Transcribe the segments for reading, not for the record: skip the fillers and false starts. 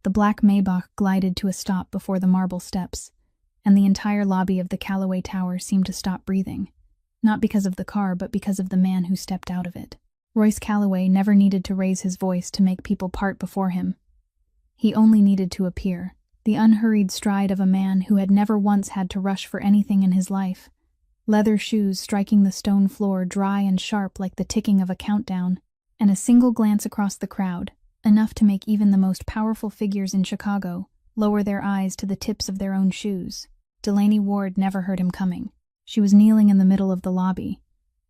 The black Maybach glided to a stop before the marble steps, and the entire lobby of the Callaway Tower seemed to stop breathing, not because of the car but because of the man who stepped out of it. Royce Callaway never needed to raise his voice to make people part before him. He only needed to appear, the unhurried stride of a man who had never once had to rush for anything in his life, leather shoes striking the stone floor dry and sharp like the ticking of a countdown, and a single glance across the crowd, enough to make even the most powerful figures in Chicago lower their eyes to the tips of their own shoes. Delaney Ward never heard him coming. She was kneeling in the middle of the lobby,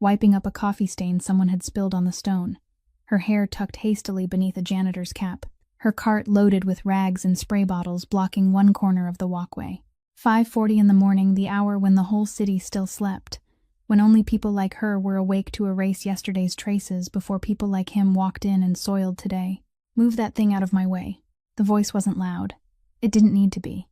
wiping up a coffee stain someone had spilled on the stone, her hair tucked hastily beneath a janitor's cap, her cart loaded with rags and spray bottles blocking one corner of the walkway. 5:40 in the morning, the hour when the whole city still slept, when only people like her were awake to erase yesterday's traces before people like him walked in and soiled today. "Move that thing out of my way." The voice wasn't loud. It didn't need to be.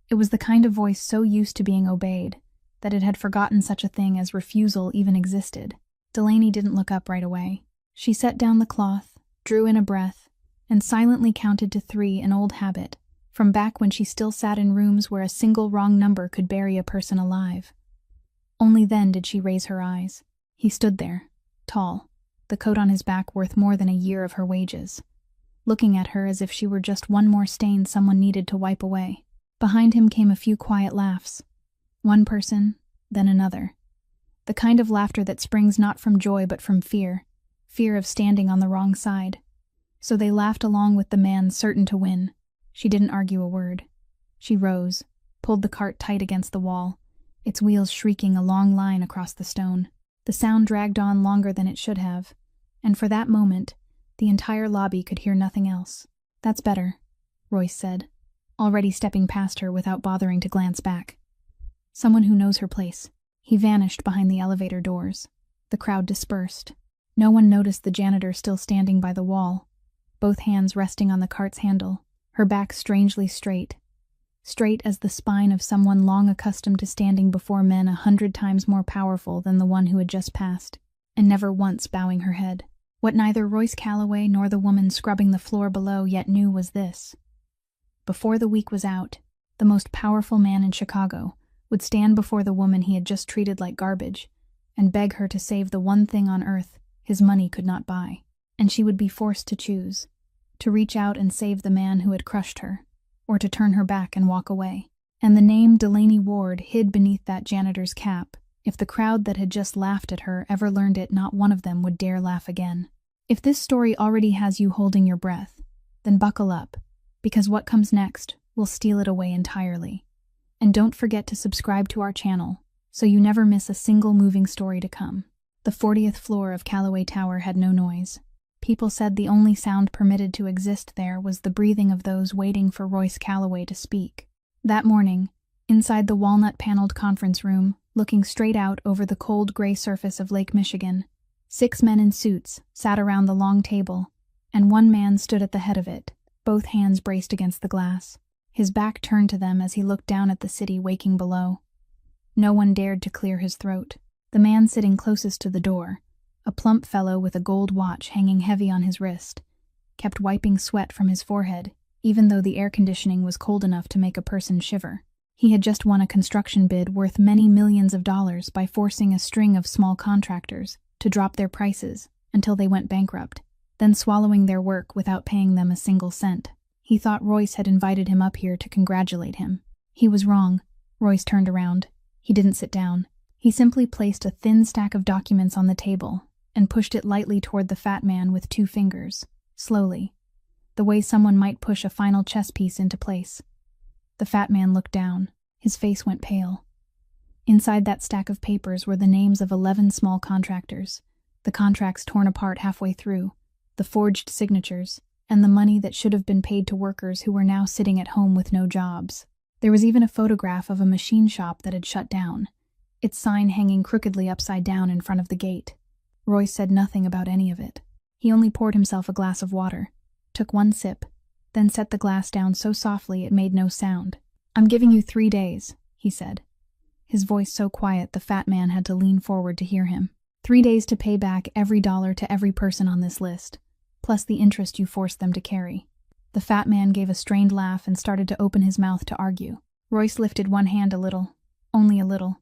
It was the kind of voice so used to being obeyed that it had forgotten such a thing as refusal even existed. Delaney didn't look up right away. She set down the cloth, drew in a breath, and silently counted to 3, an old habit, from back when she still sat in rooms where a single wrong number could bury a person alive. Only then did she raise her eyes. He stood there, tall, the coat on his back worth more than a year of her wages, looking at her as if she were just one more stain someone needed to wipe away. Behind him came a few quiet laughs. One person, then another. The kind of laughter that springs not from joy but from fear of standing on the wrong side. So they laughed along with the man certain to win. She didn't argue a word. She rose, pulled the cart tight against the wall, its wheels shrieking a long line across the stone. The sound dragged on longer than it should have, and for that moment, the entire lobby could hear nothing else. "That's better," Royce said, already stepping past her without bothering to glance back. "Someone who knows her place." He vanished behind the elevator doors. The crowd dispersed. No one noticed the janitor still standing by the wall, both hands resting on the cart's handle, her back strangely straight as the spine of someone long accustomed to standing before men 100 times more powerful than the one who had just passed, and never once bowing her head. What neither Royce Callaway nor the woman scrubbing the floor below yet knew was this: before the week was out, the most powerful man in Chicago would stand before the woman he had just treated like garbage and beg her to save the one thing on earth his money could not buy. And she would be forced to choose, to reach out and save the man who had crushed her, or to turn her back and walk away. And the name Delaney Ward hid beneath that janitor's cap. If the crowd that had just laughed at her ever learned it, not one of them would dare laugh again. If this story already has you holding your breath, then buckle up, because what comes next will steal it away entirely. And don't forget to subscribe to our channel so you never miss a single moving story to come. The 40th floor of Callaway Tower had no noise. People said the only sound permitted to exist there was the breathing of those waiting for Royce Callaway to speak. That morning, inside the walnut-paneled conference room, looking straight out over the cold gray surface of Lake Michigan, 6 men in suits sat around the long table, and one man stood at the head of it, both hands braced against the glass, his back turned to them as he looked down at the city waking below. No one dared to clear his throat. The man sitting closest to the door, a plump fellow with a gold watch hanging heavy on his wrist, kept wiping sweat from his forehead, even though the air conditioning was cold enough to make a person shiver. He had just won a construction bid worth many millions of dollars by forcing a string of small contractors to drop their prices until they went bankrupt, then swallowing their work without paying them a single cent. He thought Royce had invited him up here to congratulate him. He was wrong. Royce turned around. He didn't sit down. He simply placed a thin stack of documents on the table and pushed it lightly toward the fat man with 2 fingers, slowly, the way someone might push a final chess piece into place. The fat man looked down. His face went pale. Inside that stack of papers were the names of 11 small contractors, the contracts torn apart halfway through, the forged signatures, and the money that should have been paid to workers who were now sitting at home with no jobs. There was even a photograph of a machine shop that had shut down, its sign hanging crookedly upside down in front of the gate. Royce said nothing about any of it. He only poured himself a glass of water, took 1 sip, then set the glass down so softly it made no sound. "I'm giving you 3 days," he said, his voice so quiet the fat man had to lean forward to hear him. 3 days to pay back every dollar to every person on this list, plus the interest you forced them to carry. The fat man gave a strained laugh and started to open his mouth to argue. Royce lifted one hand a little, only a little,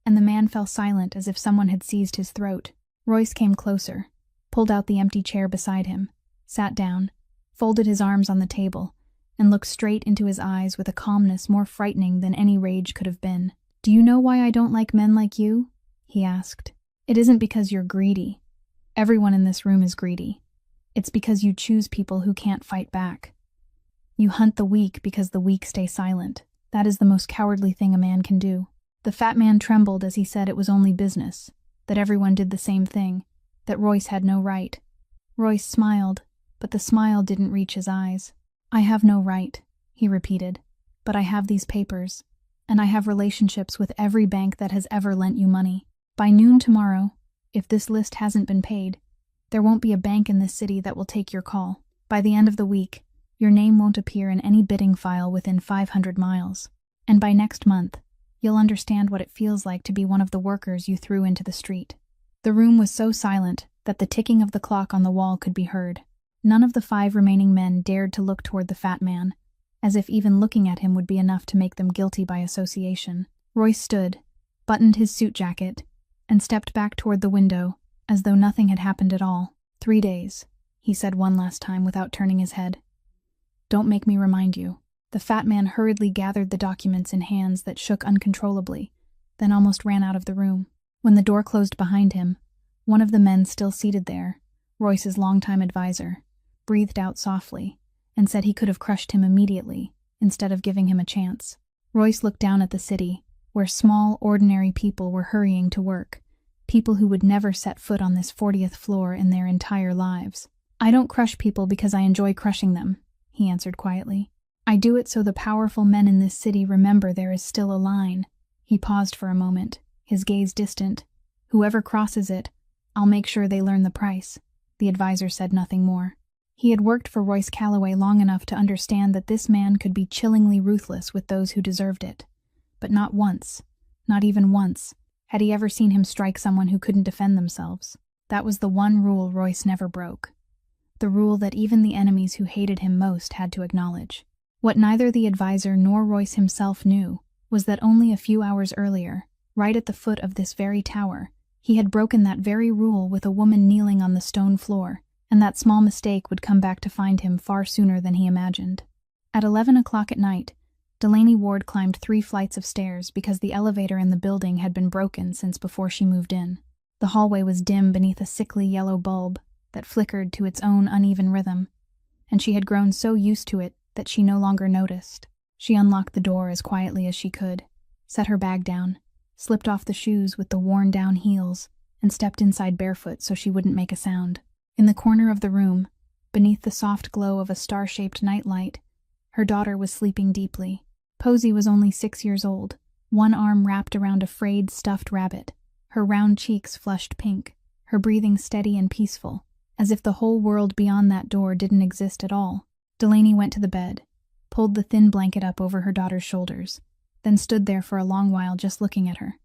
and the man fell silent as if someone had seized his throat. Royce came closer, pulled out the empty chair beside him, sat down, folded his arms on the table, and looked straight into his eyes with a calmness more frightening than any rage could have been. "Do you know why I don't like men like you?" he asked. "It isn't because you're greedy. Everyone in this room is greedy. It's because you choose people who can't fight back. You hunt the weak because the weak stay silent. That is the most cowardly thing a man can do." The fat man trembled as he said it was only business, that everyone did the same thing, that Royce had no right. Royce smiled, but the smile didn't reach his eyes. "I have no right," he repeated, "but I have these papers, and I have relationships with every bank that has ever lent you money. By noon tomorrow, if this list hasn't been paid, there won't be a bank in this city that will take your call. By the end of the week, your name won't appear in any bidding file within 500 miles. And by next month, you'll understand what it feels like to be one of the workers you threw into the street." The room was so silent that the ticking of the clock on the wall could be heard. None of the 5 remaining men dared to look toward the fat man, as if even looking at him would be enough to make them guilty by association. Royce stood, buttoned his suit jacket, and stepped back toward the window, as though nothing had happened at all. 3 days, he said one last time without turning his head. "Don't make me remind you." The fat man hurriedly gathered the documents in hands that shook uncontrollably, then almost ran out of the room. When the door closed behind him, one of the men still seated there, Royce's longtime advisor, breathed out softly, and said he could have crushed him immediately, instead of giving him a chance. Royce looked down at the city, where small, ordinary people were hurrying to work, people who would never set foot on this 40th floor in their entire lives. "I don't crush people because I enjoy crushing them," he answered quietly. "I do it so the powerful men in this city remember there is still a line." He paused for a moment, his gaze distant. "Whoever crosses it, I'll make sure they learn the price." The advisor said nothing more. He had worked for Royce Calloway long enough to understand that this man could be chillingly ruthless with those who deserved it. But not once, not even once, had he ever seen him strike someone who couldn't defend themselves. That was the one rule Royce never broke. The rule that even the enemies who hated him most had to acknowledge. What neither the advisor nor Royce himself knew was that only a few hours earlier, right at the foot of this very tower, he had broken that very rule with a woman kneeling on the stone floor, and that small mistake would come back to find him far sooner than he imagined. At 11 o'clock at night, Delaney Ward climbed 3 flights of stairs because the elevator in the building had been broken since before she moved in. The hallway was dim beneath a sickly yellow bulb that flickered to its own uneven rhythm, and she had grown so used to it that she no longer noticed. She unlocked the door as quietly as she could, set her bag down, slipped off the shoes with the worn-down heels, and stepped inside barefoot so she wouldn't make a sound. In the corner of the room, beneath the soft glow of a star-shaped nightlight, her daughter was sleeping deeply. Posy was only 6 years old, one arm wrapped around a frayed, stuffed rabbit, her round cheeks flushed pink, her breathing steady and peaceful, as if the whole world beyond that door didn't exist at all. Delaney went to the bed, pulled the thin blanket up over her daughter's shoulders, then stood there for a long while just looking at her.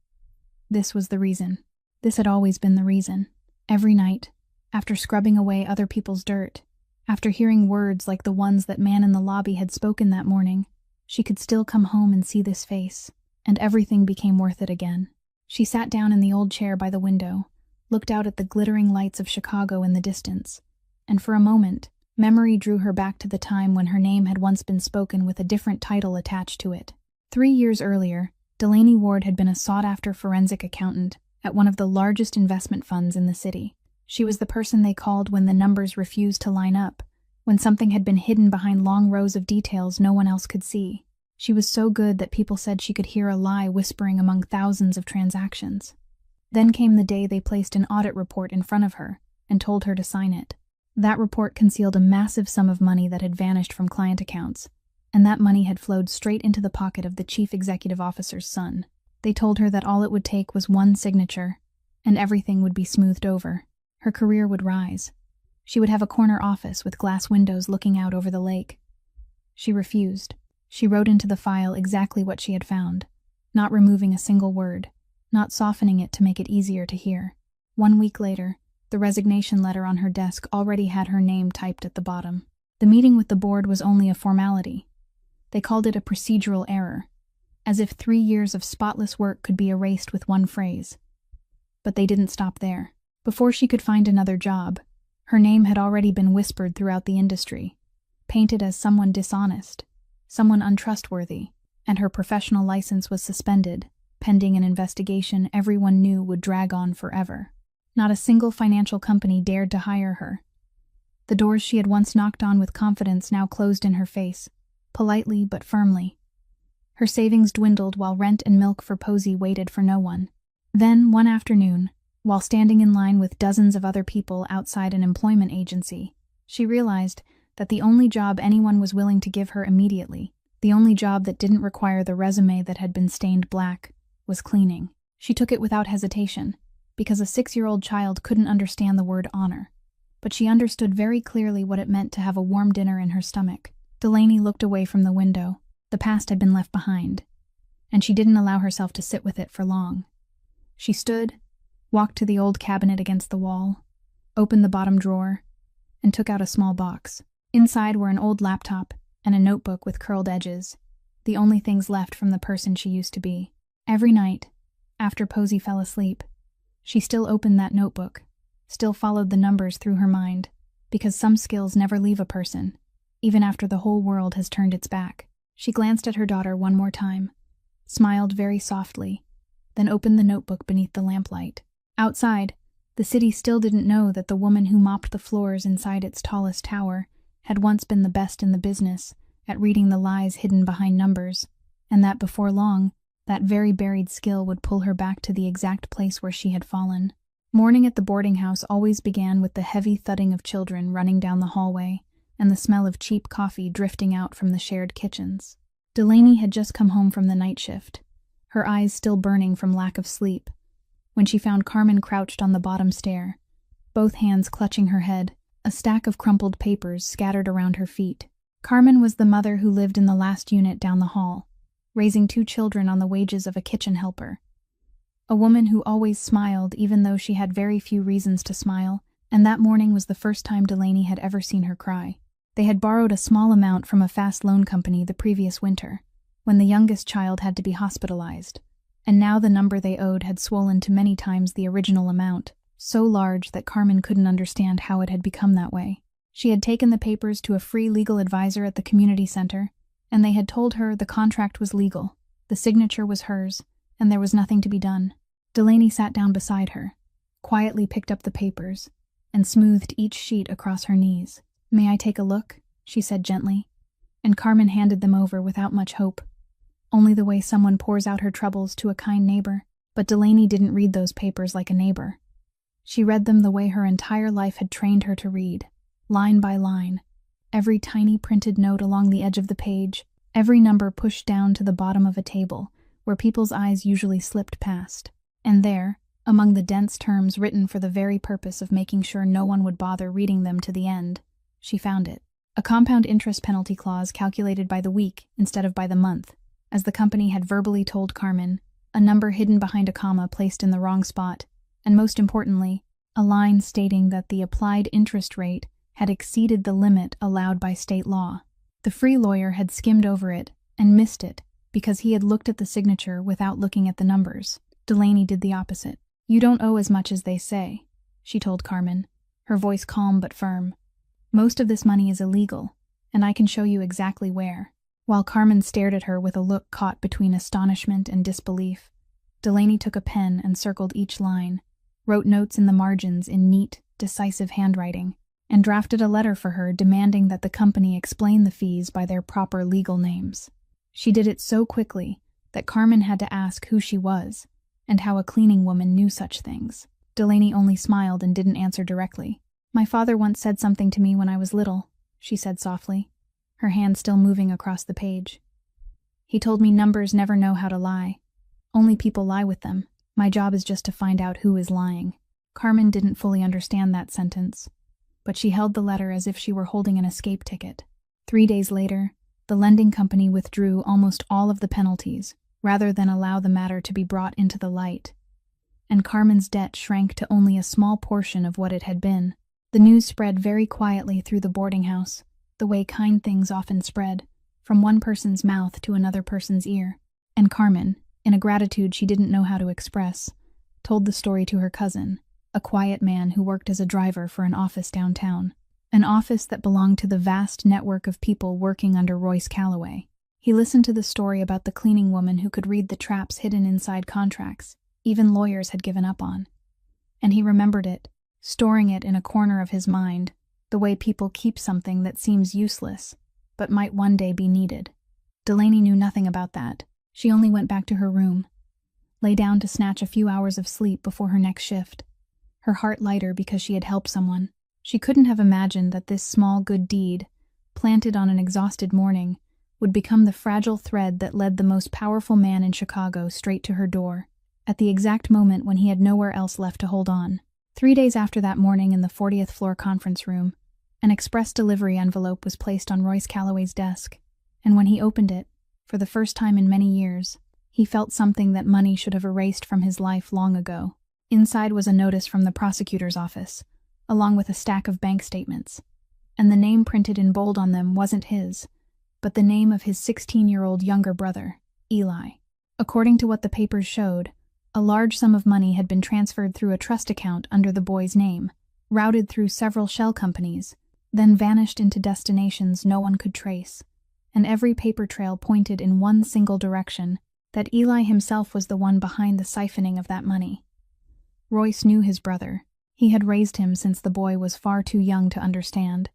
This was the reason. This had always been the reason. Every night, after scrubbing away other people's dirt, after hearing words like the ones that man in the lobby had spoken that morning, she could still come home and see this face, and everything became worth it again. She sat down in the old chair by the window, looked out at the glittering lights of Chicago in the distance, and for a moment, memory drew her back to the time when her name had once been spoken with a different title attached to it. 3 years earlier, Delaney Ward had been a sought-after forensic accountant at one of the largest investment funds in the city. She was the person they called when the numbers refused to line up, when something had been hidden behind long rows of details no one else could see. She was so good that people said she could hear a lie whispering among thousands of transactions. Then came the day they placed an audit report in front of her and told her to sign it. That report concealed a massive sum of money that had vanished from client accounts, and that money had flowed straight into the pocket of the chief executive officer's son. They told her that all it would take was one signature, and everything would be smoothed over. Her career would rise. She would have a corner office with glass windows looking out over the lake. She refused. She wrote into the file exactly what she had found, not removing a single word, not softening it to make it easier to hear. 1 week later, the resignation letter on her desk already had her name typed at the bottom. The meeting with the board was only a formality. They called it a procedural error, as if 3 years of spotless work could be erased with one phrase. But they didn't stop there. Before she could find another job, her name had already been whispered throughout the industry, painted as someone dishonest, someone untrustworthy, and her professional license was suspended, pending an investigation everyone knew would drag on forever. Not a single financial company dared to hire her. The doors she had once knocked on with confidence now closed in her face, politely but firmly. Her savings dwindled while rent and milk for Posey waited for no one. Then, one afternoon, while standing in line with dozens of other people outside an employment agency, she realized that the only job anyone was willing to give her immediately, the only job that didn't require the resume that had been stained black, was cleaning. She took it without hesitation, because a 6-year-old child couldn't understand the word honor. But she understood very clearly what it meant to have a warm dinner in her stomach. Delaney looked away from the window. The past had been left behind, and she didn't allow herself to sit with it for long. She stood, walked to the old cabinet against the wall, opened the bottom drawer, and took out a small box. Inside were an old laptop and a notebook with curled edges, the only things left from the person she used to be. Every night, after Posey fell asleep, she still opened that notebook, still followed the numbers through her mind, because some skills never leave a person, even after the whole world has turned its back. She glanced at her daughter one more time, smiled very softly, then opened the notebook beneath the lamplight. Outside, the city still didn't know that the woman who mopped the floors inside its tallest tower had once been the best in the business at reading the lies hidden behind numbers, and that before long, that very buried skill would pull her back to the exact place where she had fallen. Morning at the boarding house always began with the heavy thudding of children running down the hallway and the smell of cheap coffee drifting out from the shared kitchens. Delaney had just come home from the night shift, her eyes still burning from lack of sleep, when she found Carmen crouched on the bottom stair, both hands clutching her head, a stack of crumpled papers scattered around her feet. Carmen was the mother who lived in the last unit down the hall, raising 2 children on the wages of a kitchen helper. A woman who always smiled even though she had very few reasons to smile, and that morning was the first time Delaney had ever seen her cry. They had borrowed a small amount from a fast loan company the previous winter, when the youngest child had to be hospitalized, and now the number they owed had swollen to many times the original amount, so large that Carmen couldn't understand how it had become that way. She had taken the papers to a free legal advisor at the community center, and they had told her the contract was legal, the signature was hers, and there was nothing to be done. Delaney sat down beside her, quietly picked up the papers, and smoothed each sheet across her knees. "May I take a look?" she said gently, and Carmen handed them over without much hope, only the way someone pours out her troubles to a kind neighbor. But Delaney didn't read those papers like a neighbor. She read them the way her entire life had trained her to read, line by line, every tiny printed note along the edge of the page, every number pushed down to the bottom of a table, where people's eyes usually slipped past. And there, among the dense terms written for the very purpose of making sure no one would bother reading them to the end, she found it. A compound interest penalty clause calculated by the week instead of by the month, as the company had verbally told Carmen, a number hidden behind a comma placed in the wrong spot, and most importantly, a line stating that the applied interest rate had exceeded the limit allowed by state law. The free lawyer had skimmed over it and missed it because he had looked at the signature without looking at the numbers. Delaney did the opposite. "You don't owe as much as they say," she told Carmen, her voice calm but firm. "Most of this money is illegal, and I can show you exactly where." While Carmen stared at her with a look caught between astonishment and disbelief, Delaney took a pen and circled each line, wrote notes in the margins in neat, decisive handwriting, and drafted a letter for her demanding that the company explain the fees by their proper legal names. She did it so quickly that Carmen had to ask who she was, and how a cleaning woman knew such things. Delaney only smiled and didn't answer directly. "My father once said something to me when I was little," she said softly, her hand still moving across the page. "He told me numbers never know how to lie. Only people lie with them. My job is just to find out who is lying." Carmen didn't fully understand that sentence, but she held the letter as if she were holding an escape ticket. 3 days later, the lending company withdrew almost all of the penalties, rather than allow the matter to be brought into the light, and Carmen's debt shrank to only a small portion of what it had been. The news spread very quietly through the boarding house, the way kind things often spread, from one person's mouth to another person's ear. And Carmen, in a gratitude she didn't know how to express, told the story to her cousin, a quiet man who worked as a driver for an office downtown. An office that belonged to the vast network of people working under Royce Calloway. He listened to the story about the cleaning woman who could read the traps hidden inside contracts even lawyers had given up on. And he remembered it, storing it in a corner of his mind, the way people keep something that seems useless, but might one day be needed. Delaney knew nothing about that. She only went back to her room, lay down to snatch a few hours of sleep before her next shift, her heart lighter because she had helped someone. She couldn't have imagined that this small good deed, planted on an exhausted morning, would become the fragile thread that led the most powerful man in Chicago straight to her door, at the exact moment when he had nowhere else left to hold on. 3 days after that morning in the 40th floor conference room, an express delivery envelope was placed on Royce Calloway's desk, and when he opened it, for the first time in many years, he felt something that money should have erased from his life long ago. Inside was a notice from the prosecutor's office, along with a stack of bank statements, and the name printed in bold on them wasn't his, but the name of his 16-year-old younger brother, Eli. According to what the papers showed, a large sum of money had been transferred through a trust account under the boy's name, routed through several shell companies, then vanished into destinations no one could trace, and every paper trail pointed in one single direction, that Eli himself was the one behind the siphoning of that money. Royce knew his brother. He had raised him since the boy was far too young to understand,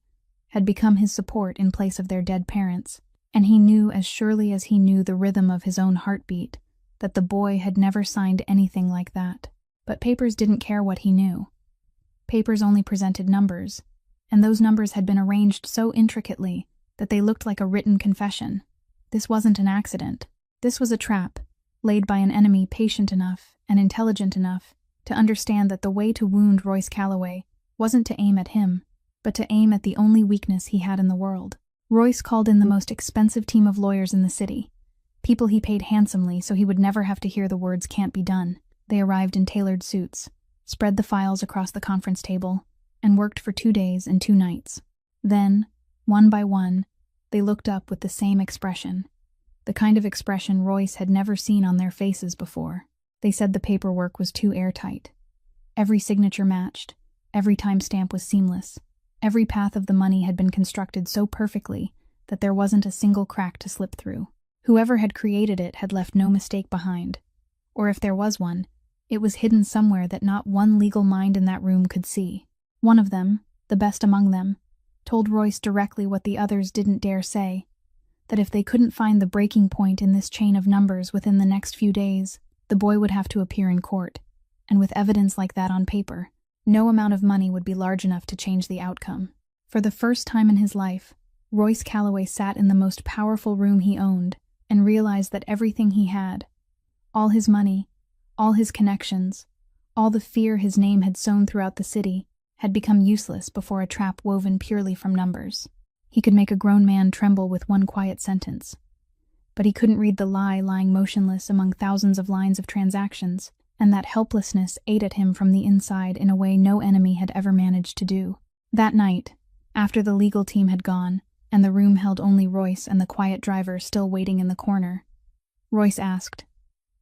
had become his support in place of their dead parents, and he knew as surely as he knew the rhythm of his own heartbeat that the boy had never signed anything like that. But papers didn't care what he knew. Papers only presented numbers, and those numbers had been arranged so intricately that they looked like a written confession. This wasn't an accident. This was a trap, laid by an enemy patient enough and intelligent enough to understand that the way to wound Royce Calloway wasn't to aim at him, but to aim at the only weakness he had in the world. Royce called in the most expensive team of lawyers in the city, people he paid handsomely so he would never have to hear the words "can't be done." They arrived in tailored suits, spread the files across the conference table, and worked for 2 days and 2 nights. Then, one by one, they looked up with the same expression, the kind of expression Royce had never seen on their faces before. They said the paperwork was too airtight. Every signature matched, every timestamp was seamless, every path of the money had been constructed so perfectly that there wasn't a single crack to slip through. Whoever had created it had left no mistake behind, or if there was one, it was hidden somewhere that not one legal mind in that room could see. One of them, the best among them, told Royce directly what the others didn't dare say, that if they couldn't find the breaking point in this chain of numbers within the next few days, the boy would have to appear in court, and with evidence like that on paper, no amount of money would be large enough to change the outcome. For the first time in his life, Royce Calloway sat in the most powerful room he owned and realized that everything he had, all his money, all his connections, all the fear his name had sown throughout the city, had become useless before a trap woven purely from numbers. He could make a grown man tremble with one quiet sentence, but he couldn't read the lie lying motionless among thousands of lines of transactions, and that helplessness ate at him from the inside in a way no enemy had ever managed to do. That night, after the legal team had gone, and the room held only Royce and the quiet driver still waiting in the corner, Royce asked,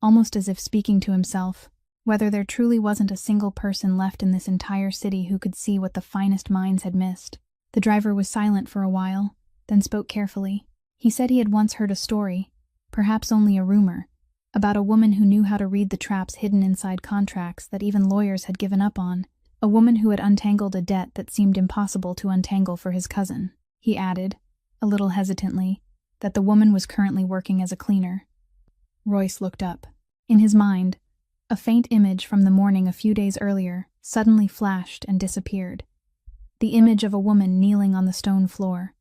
almost as if speaking to himself, whether there truly wasn't a single person left in this entire city who could see what the finest minds had missed. The driver was silent for a while, then spoke carefully. He said he had once heard a story, perhaps only a rumor, about a woman who knew how to read the traps hidden inside contracts that even lawyers had given up on, a woman who had untangled a debt that seemed impossible to untangle for his cousin. He added, a little hesitantly, that the woman was currently working as a cleaner. Royce looked up. In his mind, a faint image from the morning a few days earlier suddenly flashed and disappeared. The image of a woman kneeling on the stone floor,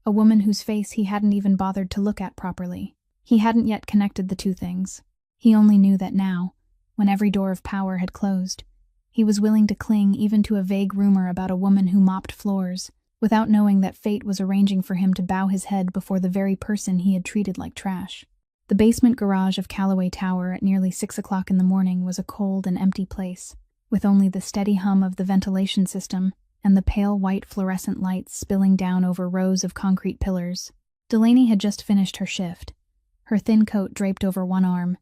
a woman whose face he hadn't even bothered to look at properly. He hadn't yet connected the two things. He only knew that now, when every door of power had closed, he was willing to cling even to a vague rumor about a woman who mopped floors, without knowing that fate was arranging for him to bow his head before the very person he had treated like trash. The basement garage of Calloway Tower at nearly 6 o'clock in the morning was a cold and empty place, with only the steady hum of the ventilation system and the pale white fluorescent lights spilling down over rows of concrete pillars. Delaney had just finished her shift, her thin coat draped over one arm,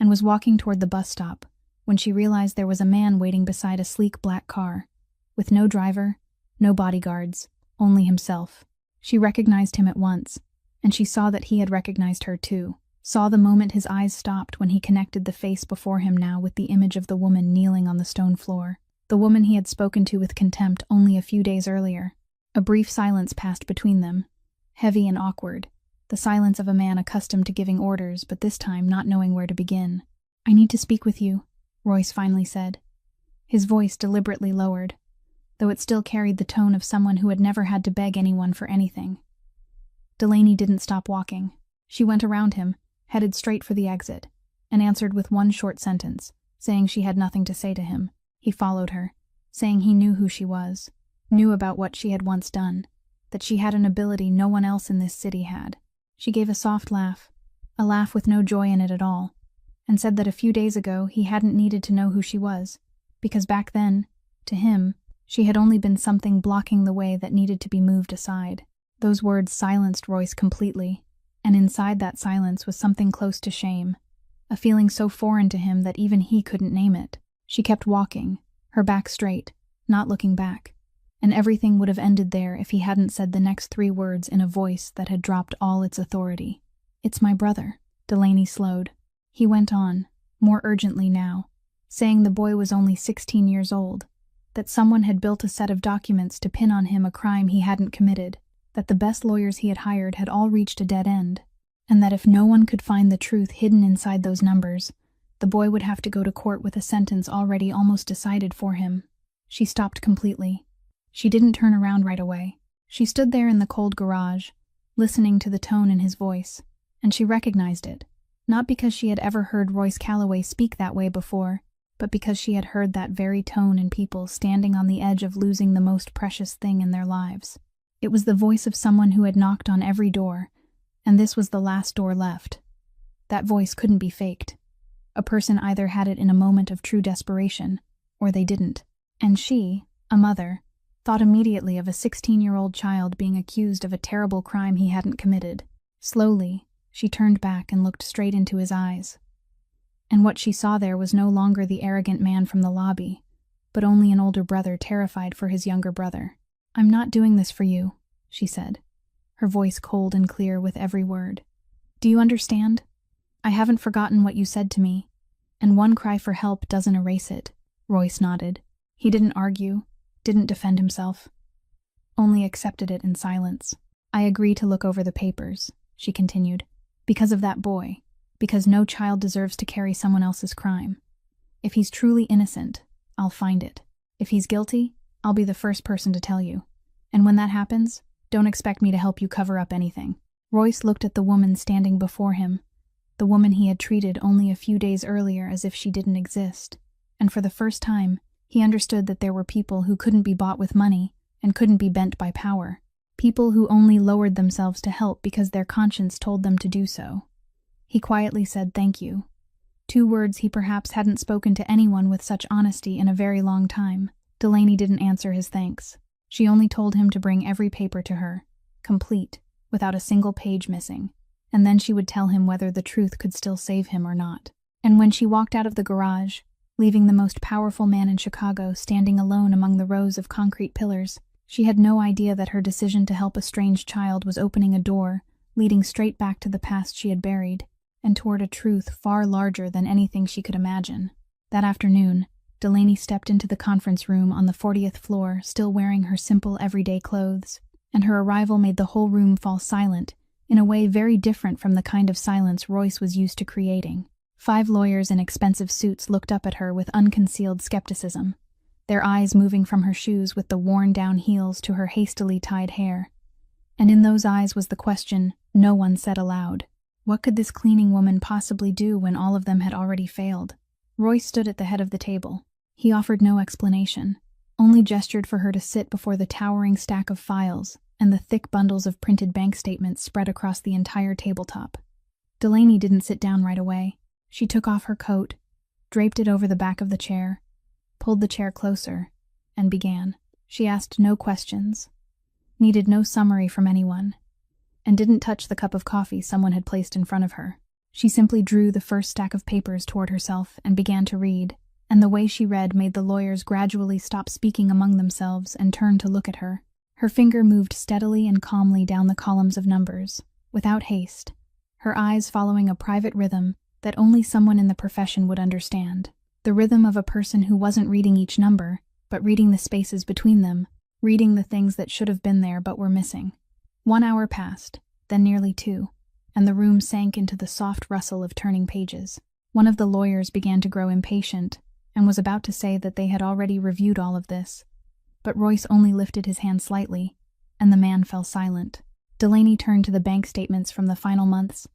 and was walking toward the bus stop when she realized there was a man waiting beside a sleek black car, with no driver, no bodyguards, only himself. She recognized him at once, and she saw that he had recognized her too, saw the moment his eyes stopped when he connected the face before him now with the image of the woman kneeling on the stone floor, the woman he had spoken to with contempt only a few days earlier. A brief silence passed between them, heavy and awkward, the silence of a man accustomed to giving orders but this time not knowing where to begin. "I need to speak with you," Royce finally said, his voice deliberately lowered, though it still carried the tone of someone who had never had to beg anyone for anything. Delaney didn't stop walking. She went around him, headed straight for the exit, and answered with one short sentence, saying she had nothing to say to him. He followed her, saying he knew who she was, knew about what she had once done, that she had an ability no one else in this city had. She gave a soft laugh, a laugh with no joy in it at all, and said that a few days ago he hadn't needed to know who she was, because back then, to him, she had only been something blocking the way that needed to be moved aside. Those words silenced Royce completely, and inside that silence was something close to shame, a feeling so foreign to him that even he couldn't name it. She kept walking, her back straight, not looking back, and everything would have ended there if he hadn't said the next 3 words in a voice that had dropped all its authority. "It's my brother." Delaney slowed. He went on, more urgently now, saying the boy was only 16 years old, that someone had built a set of documents to pin on him a crime he hadn't committed, that the best lawyers he had hired had all reached a dead end, and that if no one could find the truth hidden inside those numbers, the boy would have to go to court with a sentence already almost decided for him. She stopped completely. She didn't turn around right away. She stood there in the cold garage, listening to the tone in his voice, and she recognized it, not because she had ever heard Royce Calloway speak that way before, but because she had heard that very tone in people standing on the edge of losing the most precious thing in their lives. It was the voice of someone who had knocked on every door, and this was the last door left. That voice couldn't be faked. A person either had it in a moment of true desperation, or they didn't. And she, a mother, thought immediately of a 16-year-old child being accused of a terrible crime he hadn't committed. Slowly, she turned back and looked straight into his eyes. And what she saw there was no longer the arrogant man from the lobby, but only an older brother terrified for his younger brother. "I'm not doing this for you," she said, her voice cold and clear with every word. "Do you understand? I haven't forgotten what you said to me, and one cry for help doesn't erase it." Royce nodded. He didn't argue, didn't defend himself, only accepted it in silence. "I agree to look over the papers," she continued, "because of that boy, because no child deserves to carry someone else's crime. If he's truly innocent, I'll find it. If he's guilty, I'll be the first person to tell you. And when that happens, don't expect me to help you cover up anything." Royce looked at the woman standing before him, the woman he had treated only a few days earlier as if she didn't exist, and for the first time, he understood that there were people who couldn't be bought with money and couldn't be bent by power, people who only lowered themselves to help because their conscience told them to do so. He quietly said thank you, 2 words he perhaps hadn't spoken to anyone with such honesty in a very long time. Delaney didn't answer his thanks. She only told him to bring every paper to her, complete, without a single page missing, and then she would tell him whether the truth could still save him or not. And when she walked out of the garage, leaving the most powerful man in Chicago standing alone among the rows of concrete pillars, she had no idea that her decision to help a strange child was opening a door, leading straight back to the past she had buried, and toward a truth far larger than anything she could imagine. That afternoon, Delaney stepped into the conference room on the 40th floor, still wearing her simple everyday clothes, and her arrival made the whole room fall silent, in a way very different from the kind of silence Royce was used to creating. 5 lawyers in expensive suits looked up at her with unconcealed skepticism, their eyes moving from her shoes with the worn-down heels to her hastily tied hair. And in those eyes was the question no one said aloud. What could this cleaning woman possibly do when all of them had already failed? Royce stood at the head of the table. He offered no explanation, only gestured for her to sit before the towering stack of files and the thick bundles of printed bank statements spread across the entire tabletop. Delaney didn't sit down right away. She took off her coat, draped it over the back of the chair, pulled the chair closer, and began. She asked no questions, needed no summary from anyone, and didn't touch the cup of coffee someone had placed in front of her. She simply drew the first stack of papers toward herself and began to read, and the way she read made the lawyers gradually stop speaking among themselves and turn to look at her. Her finger moved steadily and calmly down the columns of numbers, without haste, her eyes following a private rhythm that only someone in the profession would understand. The rhythm of a person who wasn't reading each number, but reading the spaces between them, reading the things that should have been there but were missing. 1 hour passed, then nearly 2, and the room sank into the soft rustle of turning pages. One of the lawyers began to grow impatient and was about to say that they had already reviewed all of this, but Royce only lifted his hand slightly, and the man fell silent. Delaney turned to the bank statements from the final months,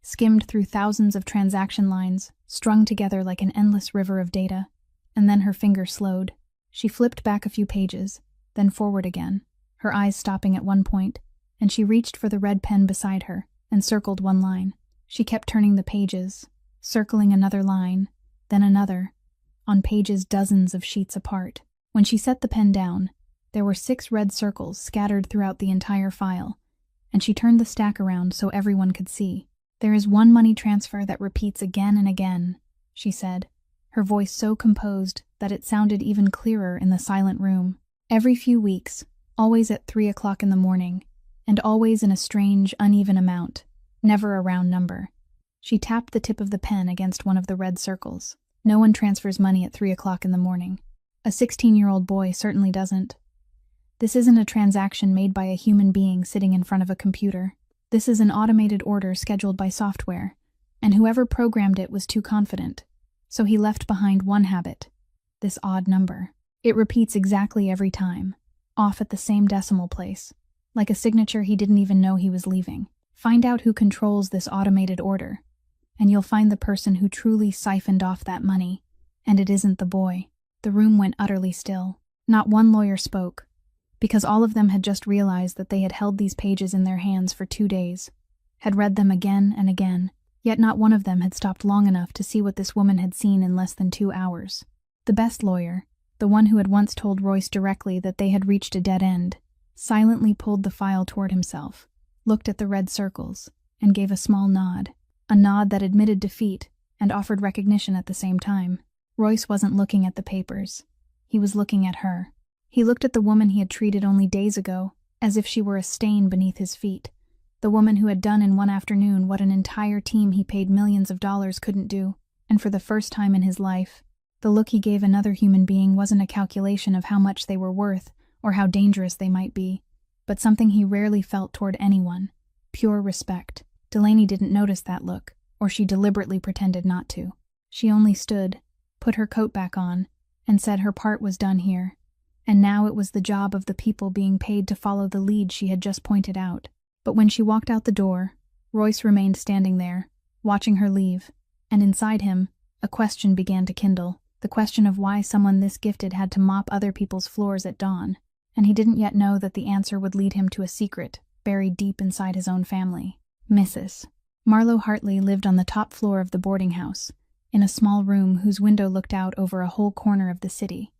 skimmed through thousands of transaction lines, strung together like an endless river of data, and then her finger slowed. She flipped back a few pages, then forward again, her eyes stopping at one point, and she reached for the red pen beside her and circled one line. She kept turning the pages, circling another line, then another, on pages dozens of sheets apart. When she set the pen down, there were 6 red circles scattered throughout the entire file, and she turned the stack around so everyone could see. "There is one money transfer that repeats again and again," she said, her voice so composed that it sounded even clearer in the silent room. "Every few weeks, always at 3 o'clock in the morning, and always in a strange, uneven amount, never a round number." She tapped the tip of the pen against one of the red circles. "No one transfers money at 3 o'clock in the morning. A 16-year-old boy certainly doesn't. This isn't a transaction made by a human being sitting in front of a computer. This is an automated order scheduled by software, and whoever programmed it was too confident, so he left behind one habit, this odd number. It repeats exactly every time, off at the same decimal place, like a signature he didn't even know he was leaving. Find out who controls this automated order, and you'll find the person who truly siphoned off that money, and it isn't the boy." The room went utterly still. Not one lawyer spoke, because all of them had just realized that they had held these pages in their hands for 2 days, had read them again and again, yet not one of them had stopped long enough to see what this woman had seen in less than 2 hours. The best lawyer, the one who had once told Royce directly that they had reached a dead end, silently pulled the file toward himself, looked at the red circles, and gave a small nod, a nod that admitted defeat and offered recognition at the same time. Royce wasn't looking at the papers. He was looking at her. He looked at the woman he had treated only days ago, as if she were a stain beneath his feet. The woman who had done in one afternoon what an entire team he paid millions of dollars couldn't do, and for the first time in his life, the look he gave another human being wasn't a calculation of how much they were worth or how dangerous they might be, but something he rarely felt toward anyone, pure respect. Delaney didn't notice that look, or she deliberately pretended not to. She only stood, put her coat back on, and said her part was done here, and now it was the job of the people being paid to follow the lead she had just pointed out. But when she walked out the door, Royce remained standing there, watching her leave, and inside him, a question began to kindle, the question of why someone this gifted had to mop other people's floors at dawn, and he didn't yet know that the answer would lead him to a secret buried deep inside his own family. Mrs. Marlowe Hartley lived on the top floor of the boarding house, in a small room whose window looked out over a whole corner of the city,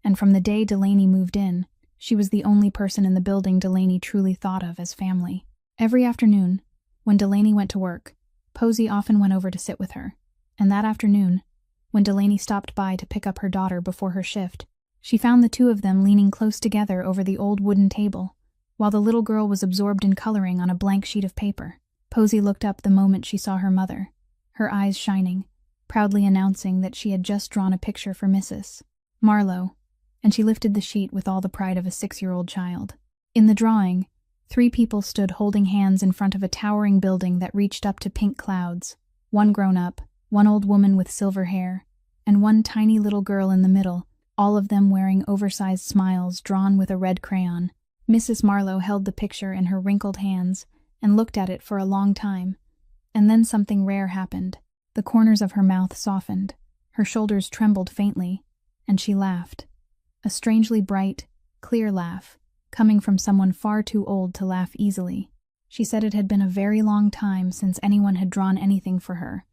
and from the day Delaney moved in, she was the only person in the building Delaney truly thought of as family. Every afternoon, when Delaney went to work, Posey often went over to sit with her, and that afternoon, when Delaney stopped by to pick up her daughter before her shift, she found the two of them leaning close together over the old wooden table, while the little girl was absorbed in coloring on a blank sheet of paper. Posey looked up the moment she saw her mother, her eyes shining, proudly announcing that she had just drawn a picture for Mrs. Marlowe, and she lifted the sheet with all the pride of a 6-year-old child. In the drawing, 3 people stood holding hands in front of a towering building that reached up to pink clouds, one grown-up, one old woman with silver hair, and one tiny little girl in the middle, all of them wearing oversized smiles drawn with a red crayon. Mrs. Marlowe held the picture in her wrinkled hands and looked at it for a long time, and then something rare happened. The corners of her mouth softened, her shoulders trembled faintly, and she laughed. A strangely bright, clear laugh, coming from someone far too old to laugh easily. She said it had been a very long time since anyone had drawn anything for her,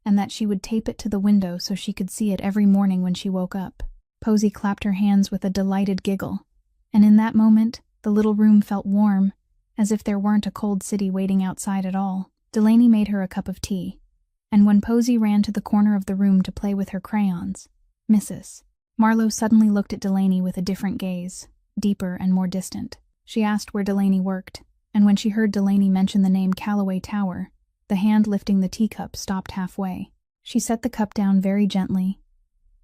and that she would tape it to the window so she could see it every morning when she woke up. Posey clapped her hands with a delighted giggle, And in that moment, the little room felt warm, as if there weren't a cold city waiting outside at all. Delaney made her a cup of tea, and when Posey ran to the corner of the room to play with her crayons, Mrs. Marlowe suddenly looked at Delaney with a different gaze, deeper and more distant. She asked where Delaney worked, and when she heard Delaney mention the name Callaway Tower, the hand lifting the teacup stopped halfway. She set the cup down very gently,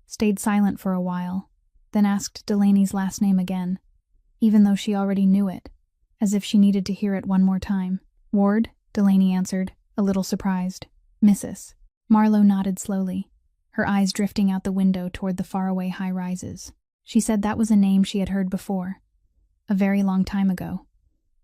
stayed silent for a while, then asked Delaney's last name again, even though she already knew it, as if she needed to hear it one more time. Ward, Delaney answered, a little surprised. Mrs. Marlowe nodded slowly, her eyes drifting out the window toward the faraway high-rises. She said that was a name she had heard before, a very long time ago.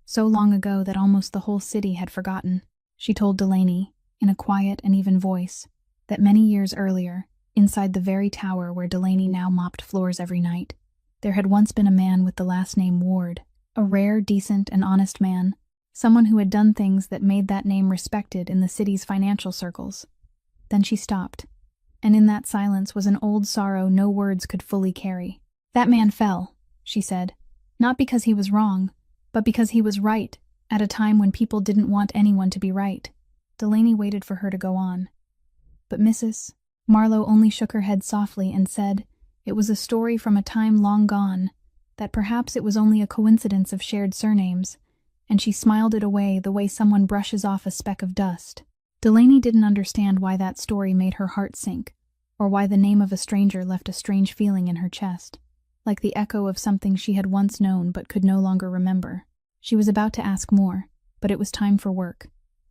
So long ago that almost the whole city had forgotten. She told Delaney, in a quiet and even voice, that many years earlier, inside the very tower where Delaney now mopped floors every night, there had once been a man with the last name Ward, a rare, decent, and honest man, someone who had done things that made that name respected in the city's financial circles. Then she stopped, and in that silence was an old sorrow no words could fully carry. That man fell, she said, not because he was wrong, but because he was right, at a time when people didn't want anyone to be right. Delaney waited for her to go on. But Mrs. Marlowe only shook her head softly and said it was a story from a time long gone, that perhaps it was only a coincidence of shared surnames, and she smiled it away the way someone brushes off a speck of dust. Delaney didn't understand why that story made her heart sink, or why the name of a stranger left a strange feeling in her chest, like the echo of something she had once known but could no longer remember. She was about to ask more, but it was time for work,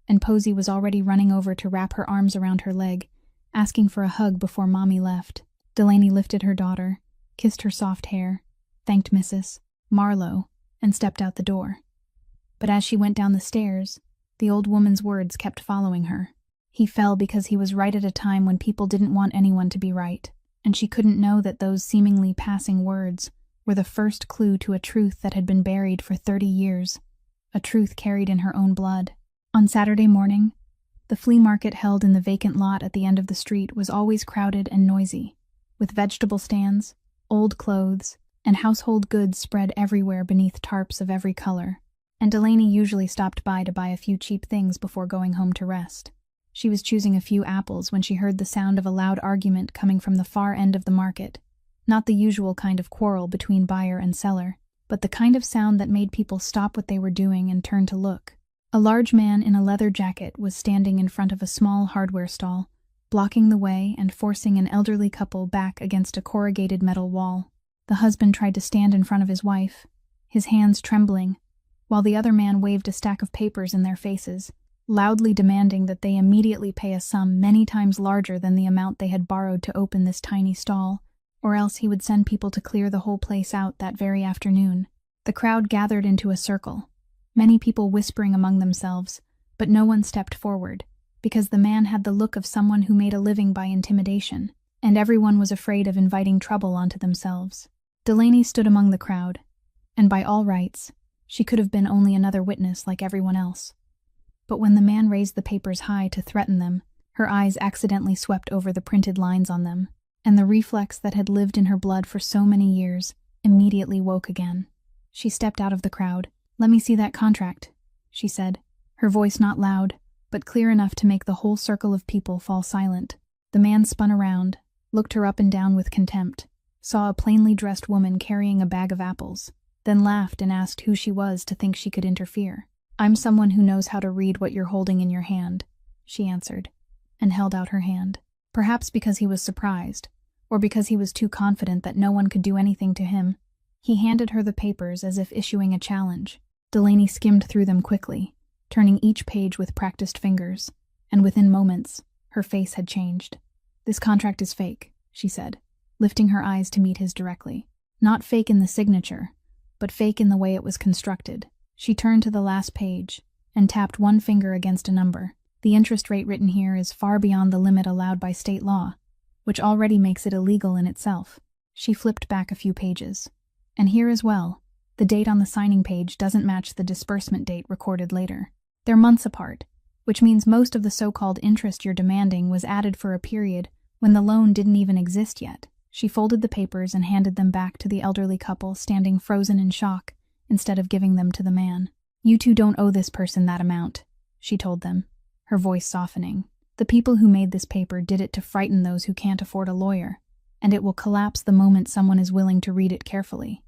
and Posey was already running over to wrap her arms around her leg, asking for a hug before Mommy left. Delaney lifted her daughter, kissed her soft hair, thanked Mrs. Marlowe, and stepped out the door. But as she went down the stairs, the old woman's words kept following her. He fell because he was right at a time when people didn't want anyone to be right, and she couldn't know that those seemingly passing words were the first clue to a truth that had been buried for 30 years, a truth carried in her own blood. On Saturday morning, the flea market held in the vacant lot at the end of the street was always crowded and noisy, with vegetable stands, old clothes, and household goods spread everywhere beneath tarps of every color, and Delaney usually stopped by to buy a few cheap things before going home to rest. She was choosing a few apples when she heard the sound of a loud argument coming from the far end of the market, not the usual kind of quarrel between buyer and seller, but the kind of sound that made people stop what they were doing and turn to look. A large man in a leather jacket was standing in front of a small hardware stall, blocking the way and forcing an elderly couple back against a corrugated metal wall. The husband tried to stand in front of his wife, his hands trembling, while the other man waved a stack of papers in their faces, loudly demanding that they immediately pay a sum many times larger than the amount they had borrowed to open this tiny stall, or else he would send people to clear the whole place out that very afternoon. The crowd gathered into a circle, many people whispering among themselves, but no one stepped forward, because the man had the look of someone who made a living by intimidation, and everyone was afraid of inviting trouble onto themselves. Delaney stood among the crowd, and by all rights, she could have been only another witness like everyone else. But when the man raised the papers high to threaten them, her eyes accidentally swept over the printed lines on them, and the reflex that had lived in her blood for so many years immediately woke again. She stepped out of the crowd. "Let me see that contract," she said, her voice not loud, but clear enough to make the whole circle of people fall silent. The man spun around, looked her up and down with contempt, saw a plainly dressed woman carrying a bag of apples, then laughed and asked who she was to think she could interfere. "I'm someone who knows how to read what you're holding in your hand," she answered, and held out her hand. Perhaps because he was surprised, or because he was too confident that no one could do anything to him, he handed her the papers as if issuing a challenge. Delaney skimmed through them quickly, turning each page with practiced fingers, and within moments, her face had changed. "This contract is fake," she said, lifting her eyes to meet his directly. "Not fake in the signature, but fake in the way it was constructed." She turned to the last page and tapped one finger against a number. "The interest rate written here is far beyond the limit allowed by state law, which already makes it illegal in itself." She flipped back a few pages. "And here as well, the date on the signing page doesn't match the disbursement date recorded later. They're months apart, which means most of the so-called interest you're demanding was added for a period when the loan didn't even exist yet." She folded the papers and handed them back to the elderly couple standing frozen in shock instead of giving them to the man. "You two don't owe this person that amount," she told them, her voice softening. "The people who made this paper did it to frighten those who can't afford a lawyer, and it will collapse the moment someone is willing to read it carefully."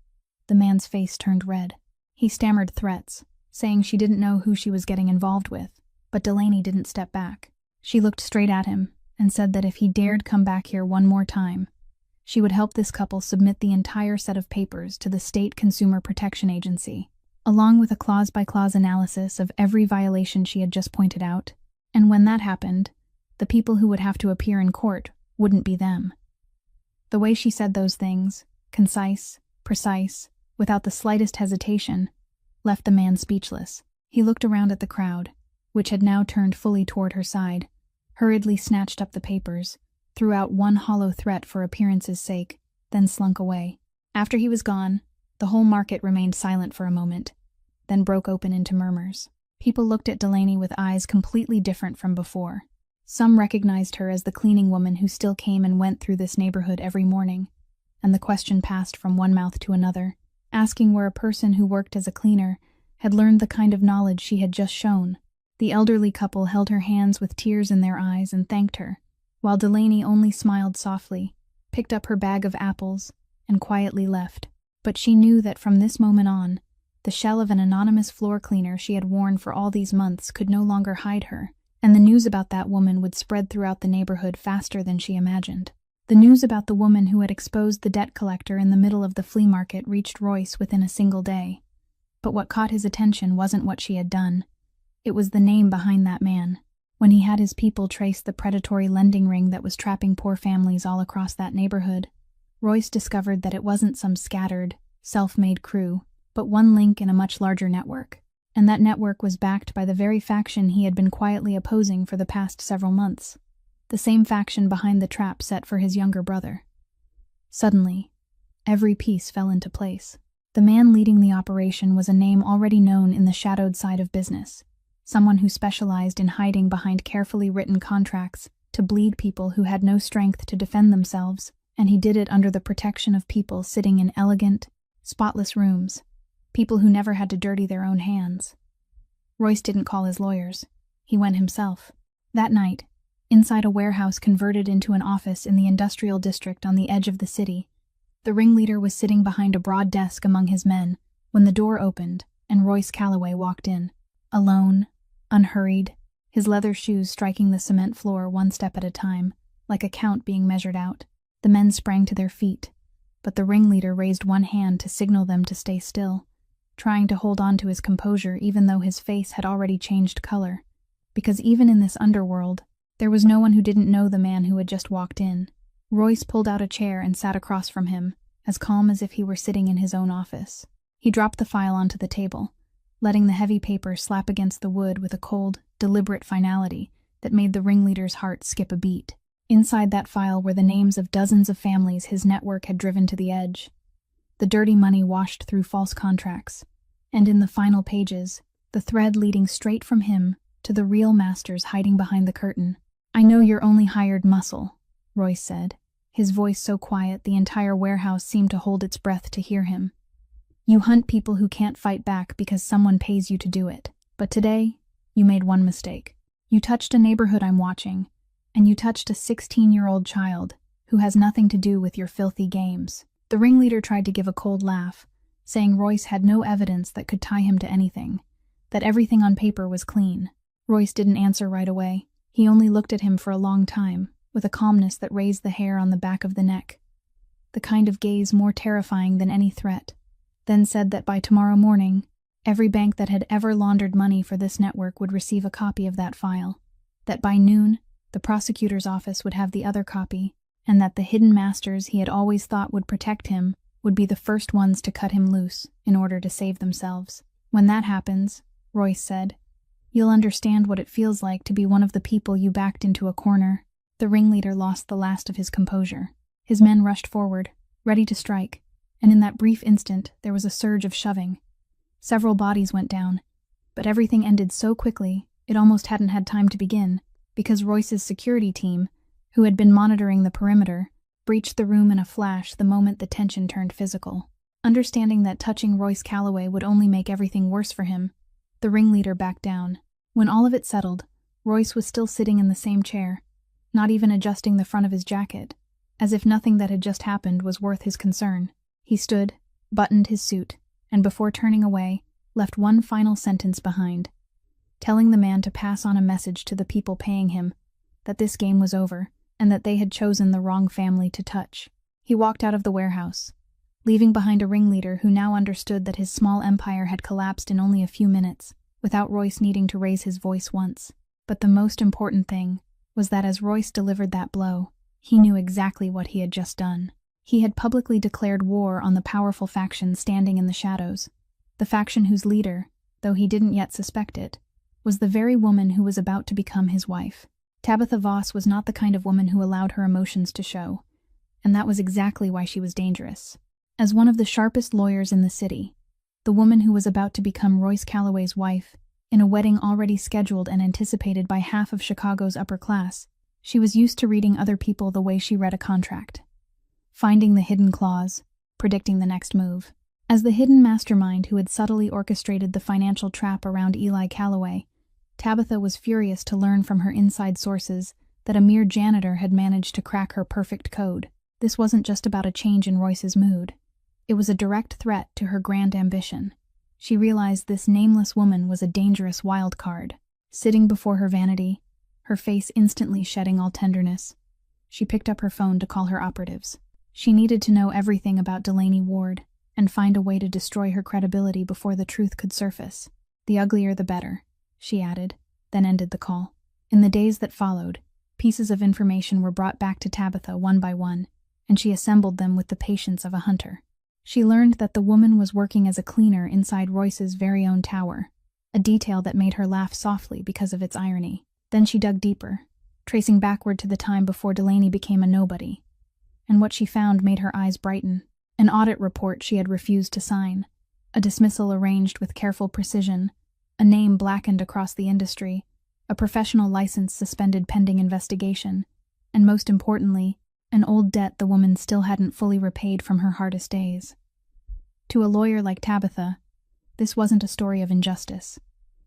The man's face turned red. He stammered threats, saying she didn't know who she was getting involved with, but Delaney didn't step back. She looked straight at him and said that if he dared come back here one more time, she would help this couple submit the entire set of papers to the State Consumer Protection Agency, along with a clause-by-clause analysis of every violation she had just pointed out. And when that happened, the people who would have to appear in court wouldn't be them. The way she said those things, concise, precise, without the slightest hesitation, left the man speechless. He looked around at the crowd, which had now turned fully toward her side, hurriedly snatched up the papers, threw out one hollow threat for appearance's sake, then slunk away. After he was gone, the whole market remained silent for a moment, then broke open into murmurs. People looked at Delaney with eyes completely different from before. Some recognized her as the cleaning woman who still came and went through this neighborhood every morning, and the question passed from one mouth to another, asking where a person who worked as a cleaner had learned the kind of knowledge she had just shown. The elderly couple held her hands with tears in their eyes and thanked her, while Delaney only smiled softly, picked up her bag of apples, and quietly left. But she knew that from this moment on, the shell of an anonymous floor cleaner she had worn for all these months could no longer hide her, and the news about that woman would spread throughout the neighborhood faster than she imagined. The news about the woman who had exposed the debt collector in the middle of the flea market reached Royce within a single day. But what caught his attention wasn't what she had done. It was the name behind that man. When he had his people trace the predatory lending ring that was trapping poor families all across that neighborhood, Royce discovered that it wasn't some scattered, self-made crew, but one link in a much larger network. And that network was backed by the very faction he had been quietly opposing for the past several months. The same faction behind the trap set for his younger brother. Suddenly, every piece fell into place. The man leading the operation was a name already known in the shadowed side of business, someone who specialized in hiding behind carefully written contracts to bleed people who had no strength to defend themselves, and he did it under the protection of people sitting in elegant, spotless rooms, people who never had to dirty their own hands. Royce didn't call his lawyers. He went himself. That night, inside a warehouse converted into an office in the industrial district on the edge of the city, the ringleader was sitting behind a broad desk among his men when the door opened and Royce Calloway walked in, alone, unhurried, his leather shoes striking the cement floor one step at a time, like a count being measured out. The men sprang to their feet, but the ringleader raised one hand to signal them to stay still, trying to hold on to his composure even though his face had already changed color, because even in this underworld, there was no one who didn't know the man who had just walked in. Royce pulled out a chair and sat across from him, as calm as if he were sitting in his own office. He dropped the file onto the table, letting the heavy paper slap against the wood with a cold, deliberate finality that made the ringleader's heart skip a beat. Inside that file were the names of dozens of families his network had driven to the edge. The dirty money washed through false contracts, and in the final pages, the thread leading straight from him to the real masters hiding behind the curtain. "I know you're only hired muscle," Royce said, his voice so quiet the entire warehouse seemed to hold its breath to hear him. "You hunt people who can't fight back because someone pays you to do it. But today, you made one mistake. You touched a neighborhood I'm watching, and you touched a 16-year-old child who has nothing to do with your filthy games." The ringleader tried to give a cold laugh, saying Royce had no evidence that could tie him to anything, that everything on paper was clean. Royce didn't answer right away. He only looked at him for a long time, with a calmness that raised the hair on the back of the neck, the kind of gaze more terrifying than any threat, then said that by tomorrow morning, every bank that had ever laundered money for this network would receive a copy of that file, that by noon, the prosecutor's office would have the other copy, and that the hidden masters he had always thought would protect him would be the first ones to cut him loose in order to save themselves. "When that happens," Royce said, "you'll understand what it feels like to be one of the people you backed into a corner." The ringleader lost the last of his composure. His men rushed forward, ready to strike, and in that brief instant there was a surge of shoving. Several bodies went down, but everything ended so quickly it almost hadn't had time to begin, because Royce's security team, who had been monitoring the perimeter, breached the room in a flash the moment the tension turned physical. Understanding that touching Royce Calloway would only make everything worse for him, the ringleader backed down. When all of it settled, Royce was still sitting in the same chair, not even adjusting the front of his jacket, as if nothing that had just happened was worth his concern. He stood, buttoned his suit, and before turning away, left one final sentence behind, telling the man to pass on a message to the people paying him, that this game was over, and that they had chosen the wrong family to touch. He walked out of the warehouse, leaving behind a ringleader who now understood that his small empire had collapsed in only a few minutes, without Royce needing to raise his voice once. But the most important thing was that as Royce delivered that blow, he knew exactly what he had just done. He had publicly declared war on the powerful faction standing in the shadows, the faction whose leader, though he didn't yet suspect it, was the very woman who was about to become his wife. Tabitha Voss was not the kind of woman who allowed her emotions to show, and that was exactly why she was dangerous. As one of the sharpest lawyers in the city, the woman who was about to become Royce Calloway's wife, in a wedding already scheduled and anticipated by half of Chicago's upper class, she was used to reading other people the way she read a contract. Finding the hidden clause, predicting the next move. As the hidden mastermind who had subtly orchestrated the financial trap around Eli Calloway, Tabitha was furious to learn from her inside sources that a mere janitor had managed to crack her perfect code. This wasn't just about a change in Royce's mood. It was a direct threat to her grand ambition. She realized this nameless woman was a dangerous wild card. Sitting before her vanity, her face instantly shedding all tenderness, she picked up her phone to call her operatives. She needed to know everything about Delaney Ward and find a way to destroy her credibility before the truth could surface. The uglier the better, she added, then ended the call. In the days that followed, pieces of information were brought back to Tabitha one by one, and she assembled them with the patience of a hunter. She learned that the woman was working as a cleaner inside Royce's very own tower, a detail that made her laugh softly because of its irony. Then she dug deeper, tracing backward to the time before Delaney became a nobody. And what she found made her eyes brighten. An audit report she had refused to sign, a dismissal arranged with careful precision, a name blackened across the industry, a professional license suspended pending investigation, and most importantly, an old debt the woman still hadn't fully repaid from her hardest days. To a lawyer like Tabitha, this wasn't a story of injustice.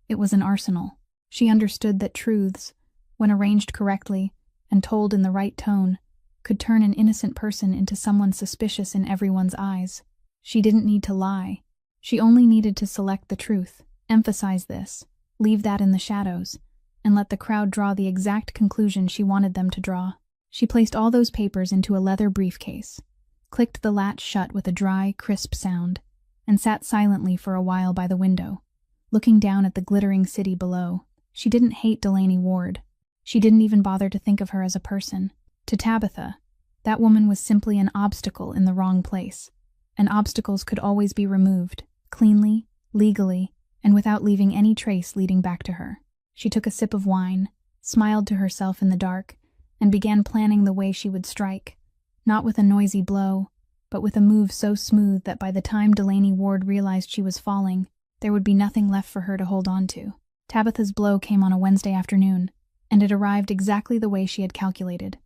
It was an arsenal. She understood that truths, when arranged correctly and told in the right tone, could turn an innocent person into someone suspicious in everyone's eyes. She didn't need to lie. She only needed to select the truth, emphasize this, leave that in the shadows, and let the crowd draw the exact conclusion she wanted them to draw. She placed all those papers into a leather briefcase, clicked the latch shut with a dry, crisp sound, and sat silently for a while by the window, looking down at the glittering city below. She didn't hate Delaney Ward. She didn't even bother to think of her as a person. To Tabitha, that woman was simply an obstacle in the wrong place, and obstacles could always be removed, cleanly, legally, and without leaving any trace leading back to her. She took a sip of wine, smiled to herself in the dark, and began planning the way she would strike, not with a noisy blow, but with a move so smooth that by the time Delaney Ward realized she was falling, there would be nothing left for her to hold on to. Tabitha's blow came on a Wednesday afternoon, and it arrived exactly the way she had calculated.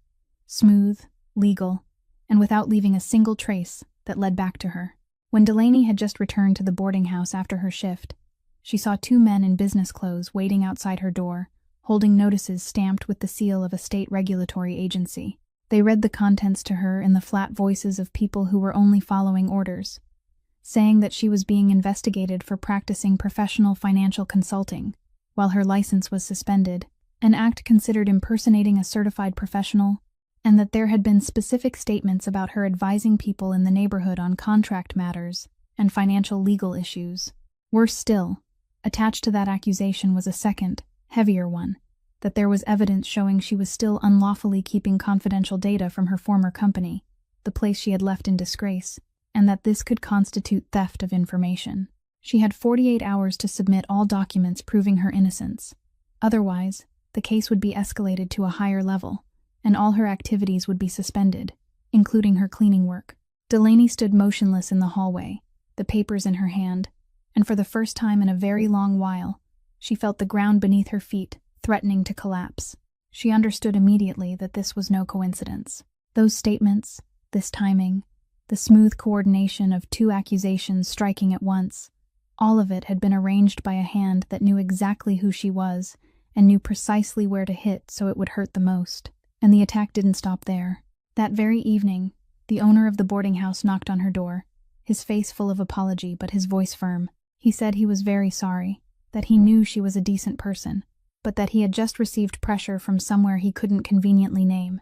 Smooth, legal, and without leaving a single trace that led back to her. When Delaney had just returned to the boarding house after her shift, she saw two men in business clothes waiting outside her door, holding notices stamped with the seal of a state regulatory agency. They read the contents to her in the flat voices of people who were only following orders, saying that she was being investigated for practicing professional financial consulting, while her license was suspended, an act considered impersonating a certified professional, and that there had been specific statements about her advising people in the neighborhood on contract matters and financial legal issues. Worse still, attached to that accusation was a second, heavier one, that there was evidence showing she was still unlawfully keeping confidential data from her former company, the place she had left in disgrace, and that this could constitute theft of information. She had 48 hours to submit all documents proving her innocence. Otherwise, the case would be escalated to a higher level, and all her activities would be suspended, including her cleaning work. Delaney stood motionless in the hallway, the papers in her hand, and for the first time in a very long while, she felt the ground beneath her feet threatening to collapse. She understood immediately that this was no coincidence. Those statements, this timing, the smooth coordination of two accusations striking at once, all of it had been arranged by a hand that knew exactly who she was and knew precisely where to hit so it would hurt the most. And the attack didn't stop there. That very evening, the owner of the boarding house knocked on her door, his face full of apology but his voice firm. He said he was very sorry, that he knew she was a decent person, but that he had just received pressure from somewhere he couldn't conveniently name,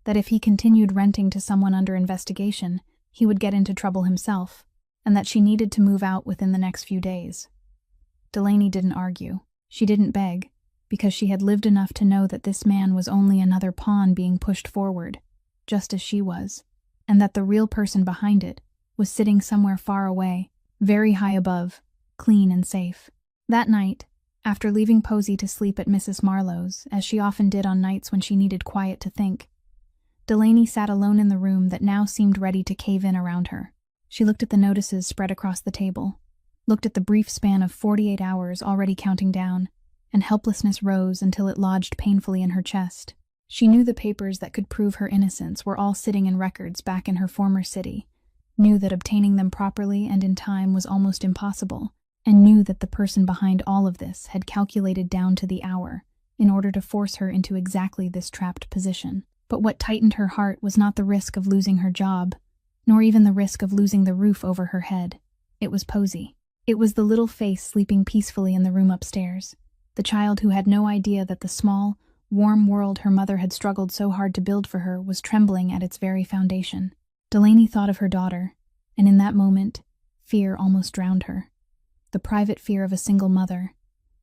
that if he continued renting to someone under investigation, he would get into trouble himself, and that she needed to move out within the next few days. Delaney didn't argue. She didn't beg, because she had lived enough to know that this man was only another pawn being pushed forward, just as she was, and that the real person behind it was sitting somewhere far away, very high above, clean and safe. That night, after leaving Posey to sleep at Mrs. Marlowe's, as she often did on nights when she needed quiet to think, Delaney sat alone in the room that now seemed ready to cave in around her. She looked at the notices spread across the table, looked at the brief span of 48 hours already counting down, and helplessness rose until it lodged painfully in her chest. She knew the papers that could prove her innocence were all sitting in records back in her former city, knew that obtaining them properly and in time was almost impossible, and knew that the person behind all of this had calculated down to the hour in order to force her into exactly this trapped position. But what tightened her heart was not the risk of losing her job, nor even the risk of losing the roof over her head. It was Posey. It was the little face sleeping peacefully in the room upstairs, the child who had no idea that the small, warm world her mother had struggled so hard to build for her was trembling at its very foundation. Delaney thought of her daughter, and in that moment, fear almost drowned her. The private fear of a single mother,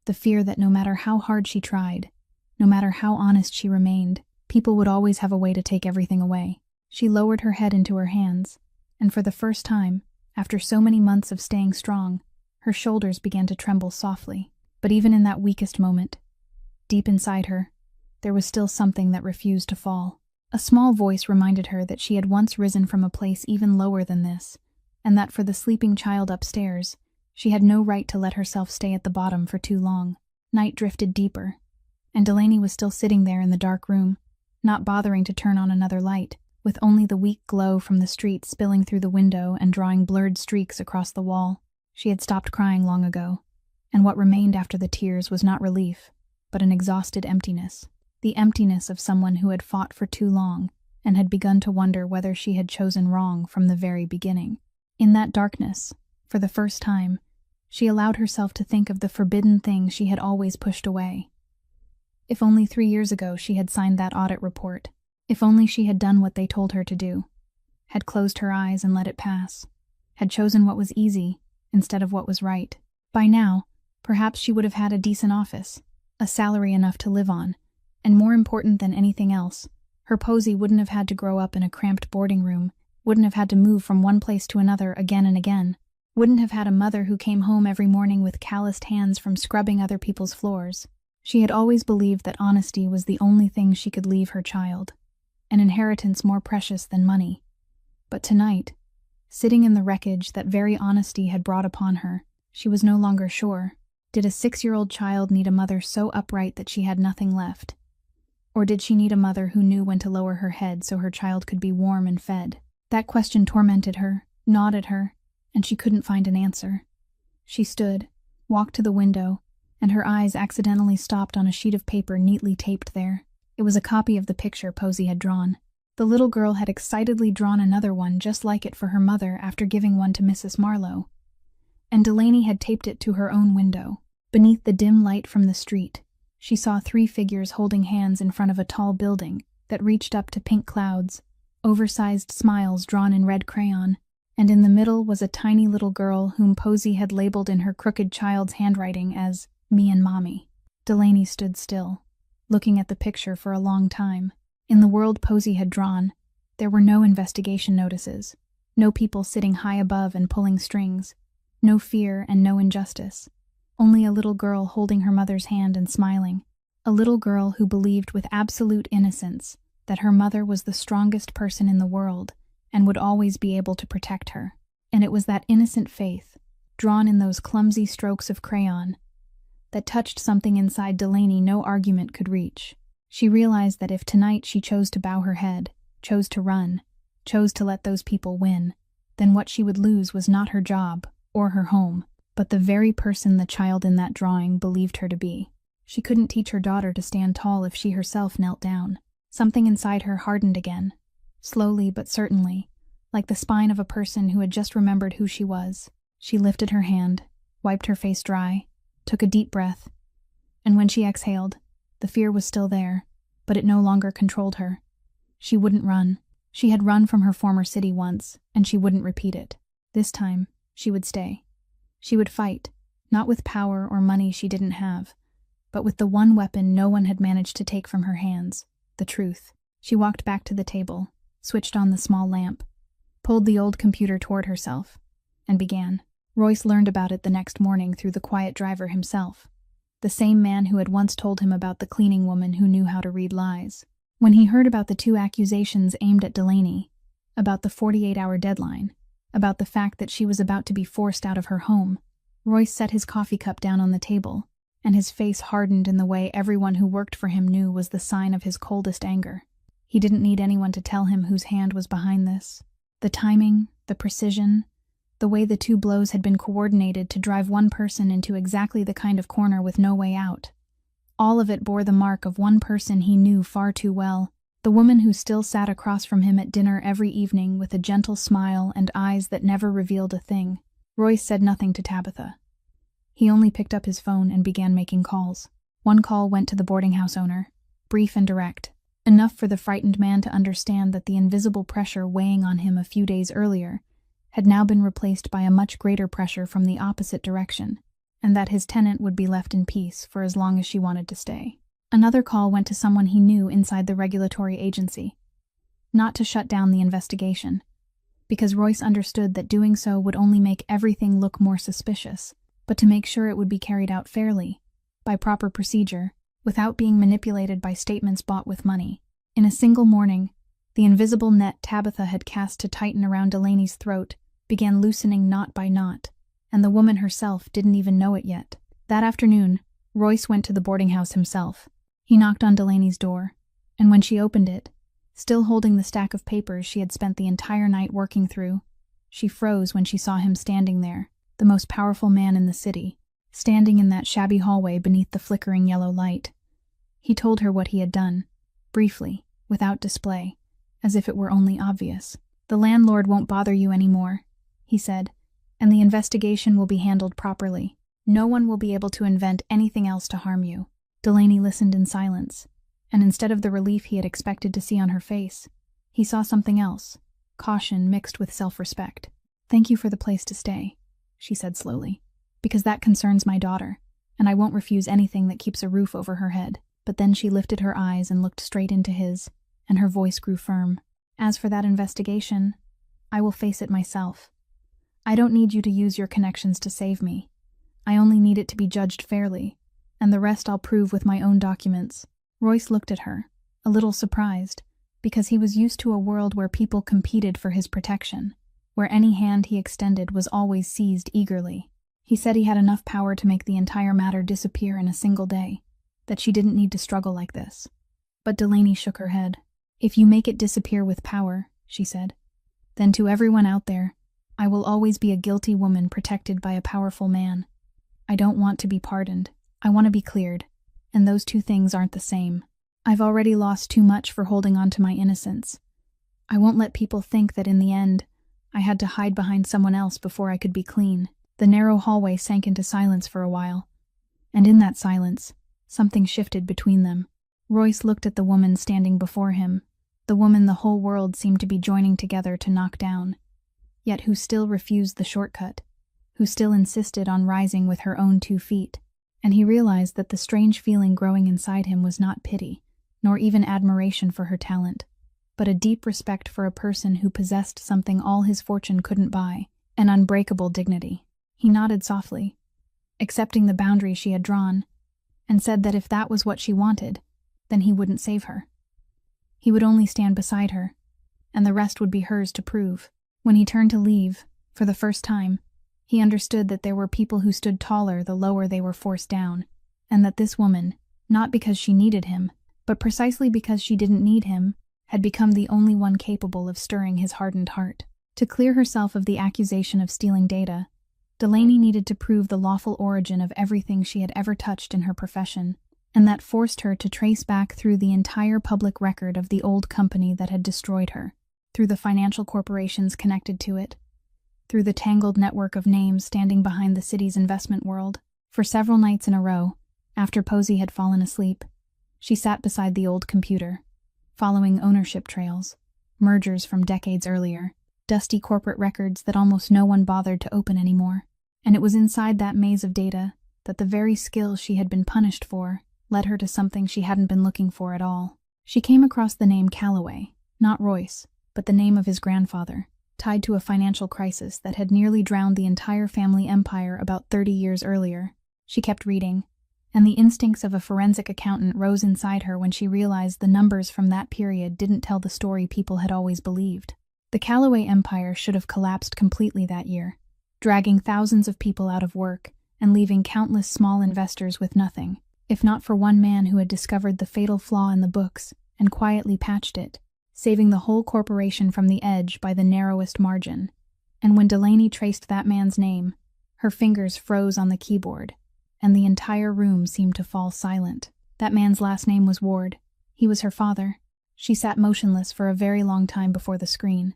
the fear that no matter how hard she tried, no matter how honest she remained, people would always have a way to take everything away. She lowered her head into her hands, and for the first time, after so many months of staying strong, her shoulders began to tremble softly. But even in that weakest moment, deep inside her, there was still something that refused to fall. A small voice reminded her that she had once risen from a place even lower than this, and that for the sleeping child upstairs, she had no right to let herself stay at the bottom for too long. Night drifted deeper, and Delaney was still sitting there in the dark room, not bothering to turn on another light, with only the weak glow from the street spilling through the window and drawing blurred streaks across the wall. She had stopped crying long ago, and what remained after the tears was not relief, but an exhausted emptiness. The emptiness of someone who had fought for too long and had begun to wonder whether she had chosen wrong from the very beginning. In that darkness, for the first time, she allowed herself to think of the forbidden thing she had always pushed away. If only 3 years ago she had signed that audit report, if only she had done what they told her to do, had closed her eyes and let it pass, had chosen what was easy instead of what was right. By now, perhaps she would have had a decent office, a salary enough to live on, and more important than anything else, her Posey wouldn't have had to grow up in a cramped boarding room, wouldn't have had to move from one place to another again and again, wouldn't have had a mother who came home every morning with calloused hands from scrubbing other people's floors. She had always believed that honesty was the only thing she could leave her child, an inheritance more precious than money. But tonight, sitting in the wreckage that very honesty had brought upon her, she was no longer sure. Did a 6-year-old child need a mother so upright that she had nothing left? Or did she need a mother who knew when to lower her head so her child could be warm and fed? That question tormented her, gnawed at her, and she couldn't find an answer. She stood, walked to the window, and her eyes accidentally stopped on a sheet of paper neatly taped there. It was a copy of the picture Posey had drawn. The little girl had excitedly drawn another one just like it for her mother after giving one to Mrs. Marlowe, and Delaney had taped it to her own window. Beneath the dim light from the street, she saw 3 figures holding hands in front of a tall building that reached up to pink clouds, oversized smiles drawn in red crayon, and in the middle was a tiny little girl whom Posey had labeled in her crooked child's handwriting as "Me and Mommy." Delaney stood still, looking at the picture for a long time. In the world Posey had drawn, there were no investigation notices, no people sitting high above and pulling strings, no fear and no injustice. Only a little girl holding her mother's hand and smiling, a little girl who believed with absolute innocence that her mother was the strongest person in the world and would always be able to protect her. And it was that innocent faith, drawn in those clumsy strokes of crayon, that touched something inside Delaney no argument could reach. She realized that if tonight she chose to bow her head, chose to run, chose to let those people win, then what she would lose was not her job or her home, but the very person the child in that drawing believed her to be. She couldn't teach her daughter to stand tall if she herself knelt down. Something inside her hardened again, slowly but certainly, like the spine of a person who had just remembered who she was. She lifted her hand, wiped her face dry, took a deep breath, and when she exhaled, the fear was still there, but it no longer controlled her. She wouldn't run. She had run from her former city once, and she wouldn't repeat it. This time, she would stay. She would fight, not with power or money she didn't have, but with the one weapon no one had managed to take from her hands, the truth. She walked back to the table, switched on the small lamp, pulled the old computer toward herself, and began. Royce learned about it the next morning through the quiet driver himself, the same man who had once told him about the cleaning woman who knew how to read lies. When he heard about the 2 accusations aimed at Delaney, about the 48-hour deadline, about the fact that she was about to be forced out of her home, Royce set his coffee cup down on the table, and his face hardened in the way everyone who worked for him knew was the sign of his coldest anger. He didn't need anyone to tell him whose hand was behind this. The timing, the precision, the way the 2 blows had been coordinated to drive one person into exactly the kind of corner with no way out. All of it bore the mark of one person he knew far too well, the woman who still sat across from him at dinner every evening with a gentle smile and eyes that never revealed a thing. Royce said nothing to Tabitha. He only picked up his phone and began making calls. One call went to the boarding house owner, brief and direct, enough for the frightened man to understand that the invisible pressure weighing on him a few days earlier had now been replaced by a much greater pressure from the opposite direction, and that his tenant would be left in peace for as long as she wanted to stay. Another call went to someone he knew inside the regulatory agency, not to shut down the investigation, because Royce understood that doing so would only make everything look more suspicious, but to make sure it would be carried out fairly, by proper procedure, without being manipulated by statements bought with money. In a single morning, the invisible net Tabitha had cast to tighten around Delaney's throat began loosening knot by knot, and the woman herself didn't even know it yet. That afternoon, Royce went to the boarding house himself. He knocked on Delaney's door, and when she opened it, still holding the stack of papers she had spent the entire night working through, she froze when she saw him standing there, the most powerful man in the city, standing in that shabby hallway beneath the flickering yellow light. He told her what he had done, briefly, without display, as if it were only obvious. "The landlord won't bother you anymore," he said, "and the investigation will be handled properly. No one will be able to invent anything else to harm you." Delaney listened in silence, and instead of the relief he had expected to see on her face, he saw something else, caution mixed with self-respect. "Thank you for the place to stay," she said slowly, "because that concerns my daughter, and I won't refuse anything that keeps a roof over her head." But then she lifted her eyes and looked straight into his, and her voice grew firm. "As for that investigation, I will face it myself. I don't need you to use your connections to save me. I only need it to be judged fairly, and the rest I'll prove with my own documents." Royce looked at her, a little surprised, because he was used to a world where people competed for his protection, where any hand he extended was always seized eagerly. He said he had enough power to make the entire matter disappear in a single day, that she didn't need to struggle like this. But Delaney shook her head. "If you make it disappear with power," she said, "then to everyone out there, I will always be a guilty woman protected by a powerful man. I don't want to be pardoned. I want to be cleared, and those 2 things aren't the same. I've already lost too much for holding on to my innocence. I won't let people think that in the end, I had to hide behind someone else before I could be clean." The narrow hallway sank into silence for a while, and in that silence, something shifted between them. Royce looked at the woman standing before him, the woman the whole world seemed to be joining together to knock down, yet who still refused the shortcut, who still insisted on rising with her own 2 feet, and he realized that the strange feeling growing inside him was not pity, nor even admiration for her talent, but a deep respect for a person who possessed something all his fortune couldn't buy, an unbreakable dignity. He nodded softly, accepting the boundary she had drawn, and said that if that was what she wanted, then he wouldn't save her. He would only stand beside her, and the rest would be hers to prove. When he turned to leave, for the first time, he understood that there were people who stood taller the lower they were forced down, and that this woman, not because she needed him, but precisely because she didn't need him, had become the only one capable of stirring his hardened heart. To clear herself of the accusation of stealing data, Delaney needed to prove the lawful origin of everything she had ever touched in her profession, and that forced her to trace back through the entire public record of the old company that had destroyed her, through the financial corporations connected to it, through the tangled network of names standing behind the city's investment world. For several nights in a row, after Posey had fallen asleep, she sat beside the old computer, following ownership trails, mergers from decades earlier, dusty corporate records that almost no one bothered to open anymore. And it was inside that maze of data that the very skill she had been punished for led her to something she hadn't been looking for at all. She came across the name Calloway, not Royce, but the name of his grandfather, tied to a financial crisis that had nearly drowned the entire family empire about 30 years earlier. She kept reading, and the instincts of a forensic accountant rose inside her when she realized the numbers from that period didn't tell the story people had always believed. The Calloway empire should have collapsed completely that year, dragging thousands of people out of work and leaving countless small investors with nothing, if not for one man who had discovered the fatal flaw in the books and quietly patched it, saving the whole corporation from the edge by the narrowest margin. And when Delaney traced that man's name, her fingers froze on the keyboard, and the entire room seemed to fall silent. That man's last name was Ward. He was her father. She sat motionless for a very long time before the screen,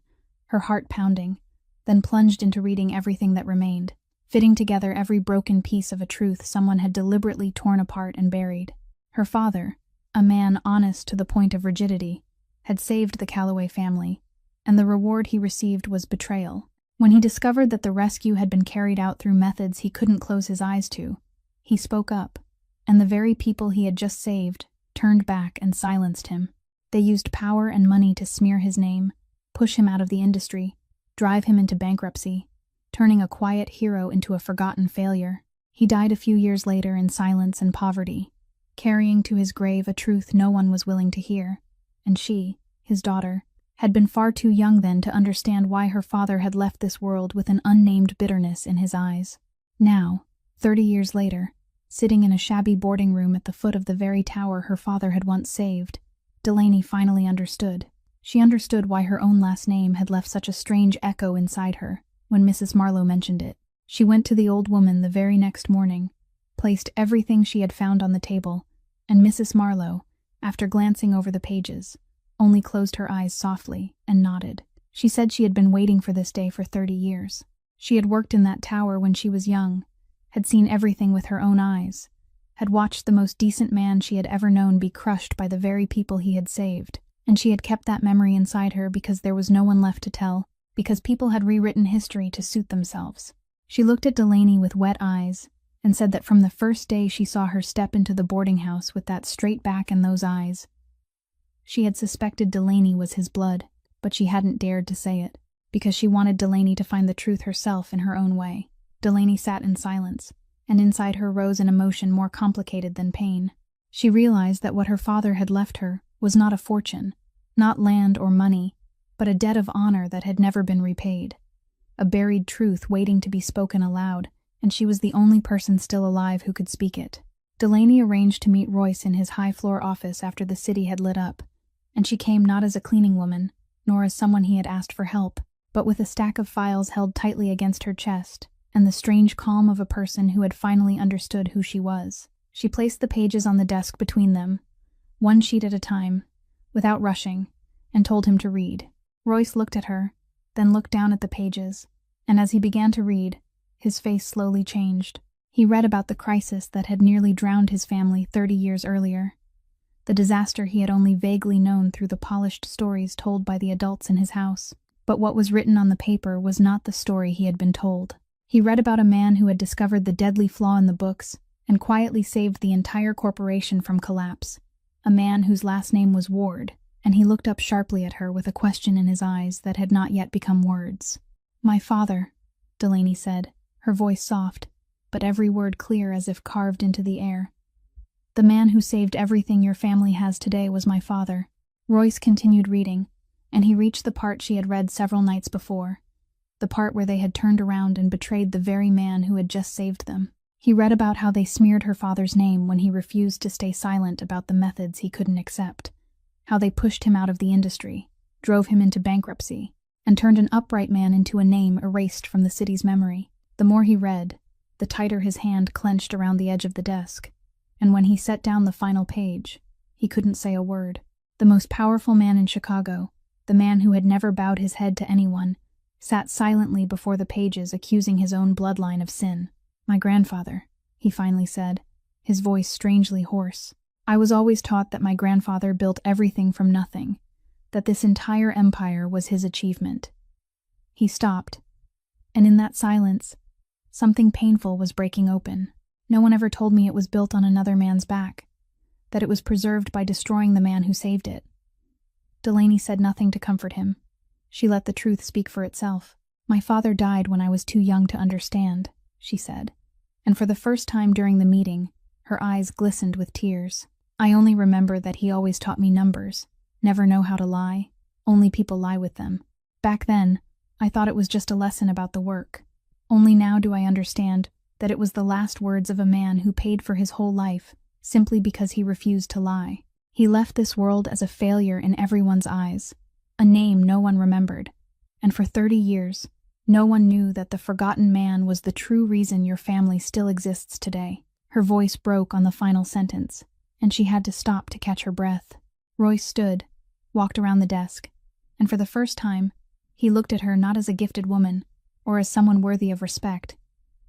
her heart pounding, then plunged into reading everything that remained, fitting together every broken piece of a truth someone had deliberately torn apart and buried. Her father, a man honest to the point of rigidity, had saved the Calloway family, and the reward he received was betrayal. When he discovered that the rescue had been carried out through methods he couldn't close his eyes to, he spoke up, and the very people he had just saved turned back and silenced him. They used power and money to smear his name, push him out of the industry, drive him into bankruptcy, turning a quiet hero into a forgotten failure. He died a few years later in silence and poverty, carrying to his grave a truth no one was willing to hear, and she, his daughter, had been far too young then to understand why her father had left this world with an unnamed bitterness in his eyes. Now, 30 years later, sitting in a shabby boarding room at the foot of the very tower her father had once saved, Delaney finally understood. She understood why her own last name had left such a strange echo inside her when Mrs. Marlowe mentioned it. She went to the old woman the very next morning, placed everything she had found on the table, and Mrs. Marlowe, after glancing over the pages, only closed her eyes softly and nodded. She said she had been waiting for this day for 30 years. She had worked in that tower when she was young, had seen everything with her own eyes, had watched the most decent man she had ever known be crushed by the very people he had saved, and she had kept that memory inside her because there was no one left to tell, because people had rewritten history to suit themselves. She looked at Delaney with wet eyes and said that from the first day she saw her step into the boarding house with that straight back and those eyes, she had suspected Delaney was his blood, but she hadn't dared to say it, because she wanted Delaney to find the truth herself in her own way. Delaney sat in silence, and inside her rose an emotion more complicated than pain. She realized that what her father had left her was not a fortune, not land or money, but a debt of honor that had never been repaid. A buried truth waiting to be spoken aloud, and she was the only person still alive who could speak it. Delaney arranged to meet Royce in his high-floor office after the city had lit up, and she came not as a cleaning woman, nor as someone he had asked for help, but with a stack of files held tightly against her chest, and the strange calm of a person who had finally understood who she was. She placed the pages on the desk between them, one sheet at a time, without rushing, and told him to read. Royce looked at her, then looked down at the pages, and as he began to read, his face slowly changed. He read about the crisis that had nearly drowned his family 30 years earlier, the disaster he had only vaguely known through the polished stories told by the adults in his house. But what was written on the paper was not the story he had been told. He read about a man who had discovered the deadly flaw in the books and quietly saved the entire corporation from collapse, a man whose last name was Ward, and he looked up sharply at her with a question in his eyes that had not yet become words. "My father," Delaney said, her voice soft, but every word clear as if carved into the air. "The man who saved everything your family has today was my father." Royce continued reading, and he reached the part she had read several nights before, the part where they had turned around and betrayed the very man who had just saved them. He read about how they smeared her father's name when he refused to stay silent about the methods he couldn't accept, how they pushed him out of the industry, drove him into bankruptcy, and turned an upright man into a name erased from the city's memory. The more he read, the tighter his hand clenched around the edge of the desk, and when he set down the final page, he couldn't say a word. The most powerful man in Chicago, the man who had never bowed his head to anyone, sat silently before the pages accusing his own bloodline of sin. "My grandfather," he finally said, his voice strangely hoarse. "I was always taught that my grandfather built everything from nothing, that this entire empire was his achievement." He stopped, and in that silence, something painful was breaking open. "No one ever told me it was built on another man's back, that it was preserved by destroying the man who saved it." Delaney said nothing to comfort him. She let the truth speak for itself. "My father died when I was too young to understand," she said, and for the first time during the meeting, her eyes glistened with tears. "I only remember that he always taught me numbers, never know how to lie, only people lie with them. Back then, I thought it was just a lesson about the work. Only now do I understand that it was the last words of a man who paid for his whole life simply because he refused to lie. He left this world as a failure in everyone's eyes, a name no one remembered, and for 30 years, no one knew that the forgotten man was the true reason your family still exists today." Her voice broke on the final sentence, and she had to stop to catch her breath. Royce stood, walked around the desk, and for the first time, he looked at her not as a gifted woman, or as someone worthy of respect,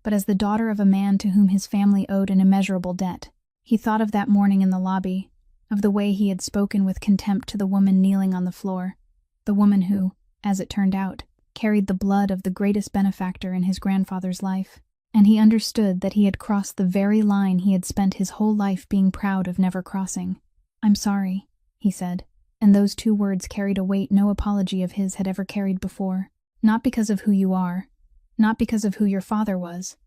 but as the daughter of a man to whom his family owed an immeasurable debt. He thought of that morning in the lobby, of the way he had spoken with contempt to the woman kneeling on the floor, the woman who, as it turned out, carried the blood of the greatest benefactor in his grandfather's life, and he understood that he had crossed the very line he had spent his whole life being proud of never crossing. "I'm sorry," he said, and those two words carried a weight no apology of his had ever carried before. "Not because of who you are, not because of who your father was,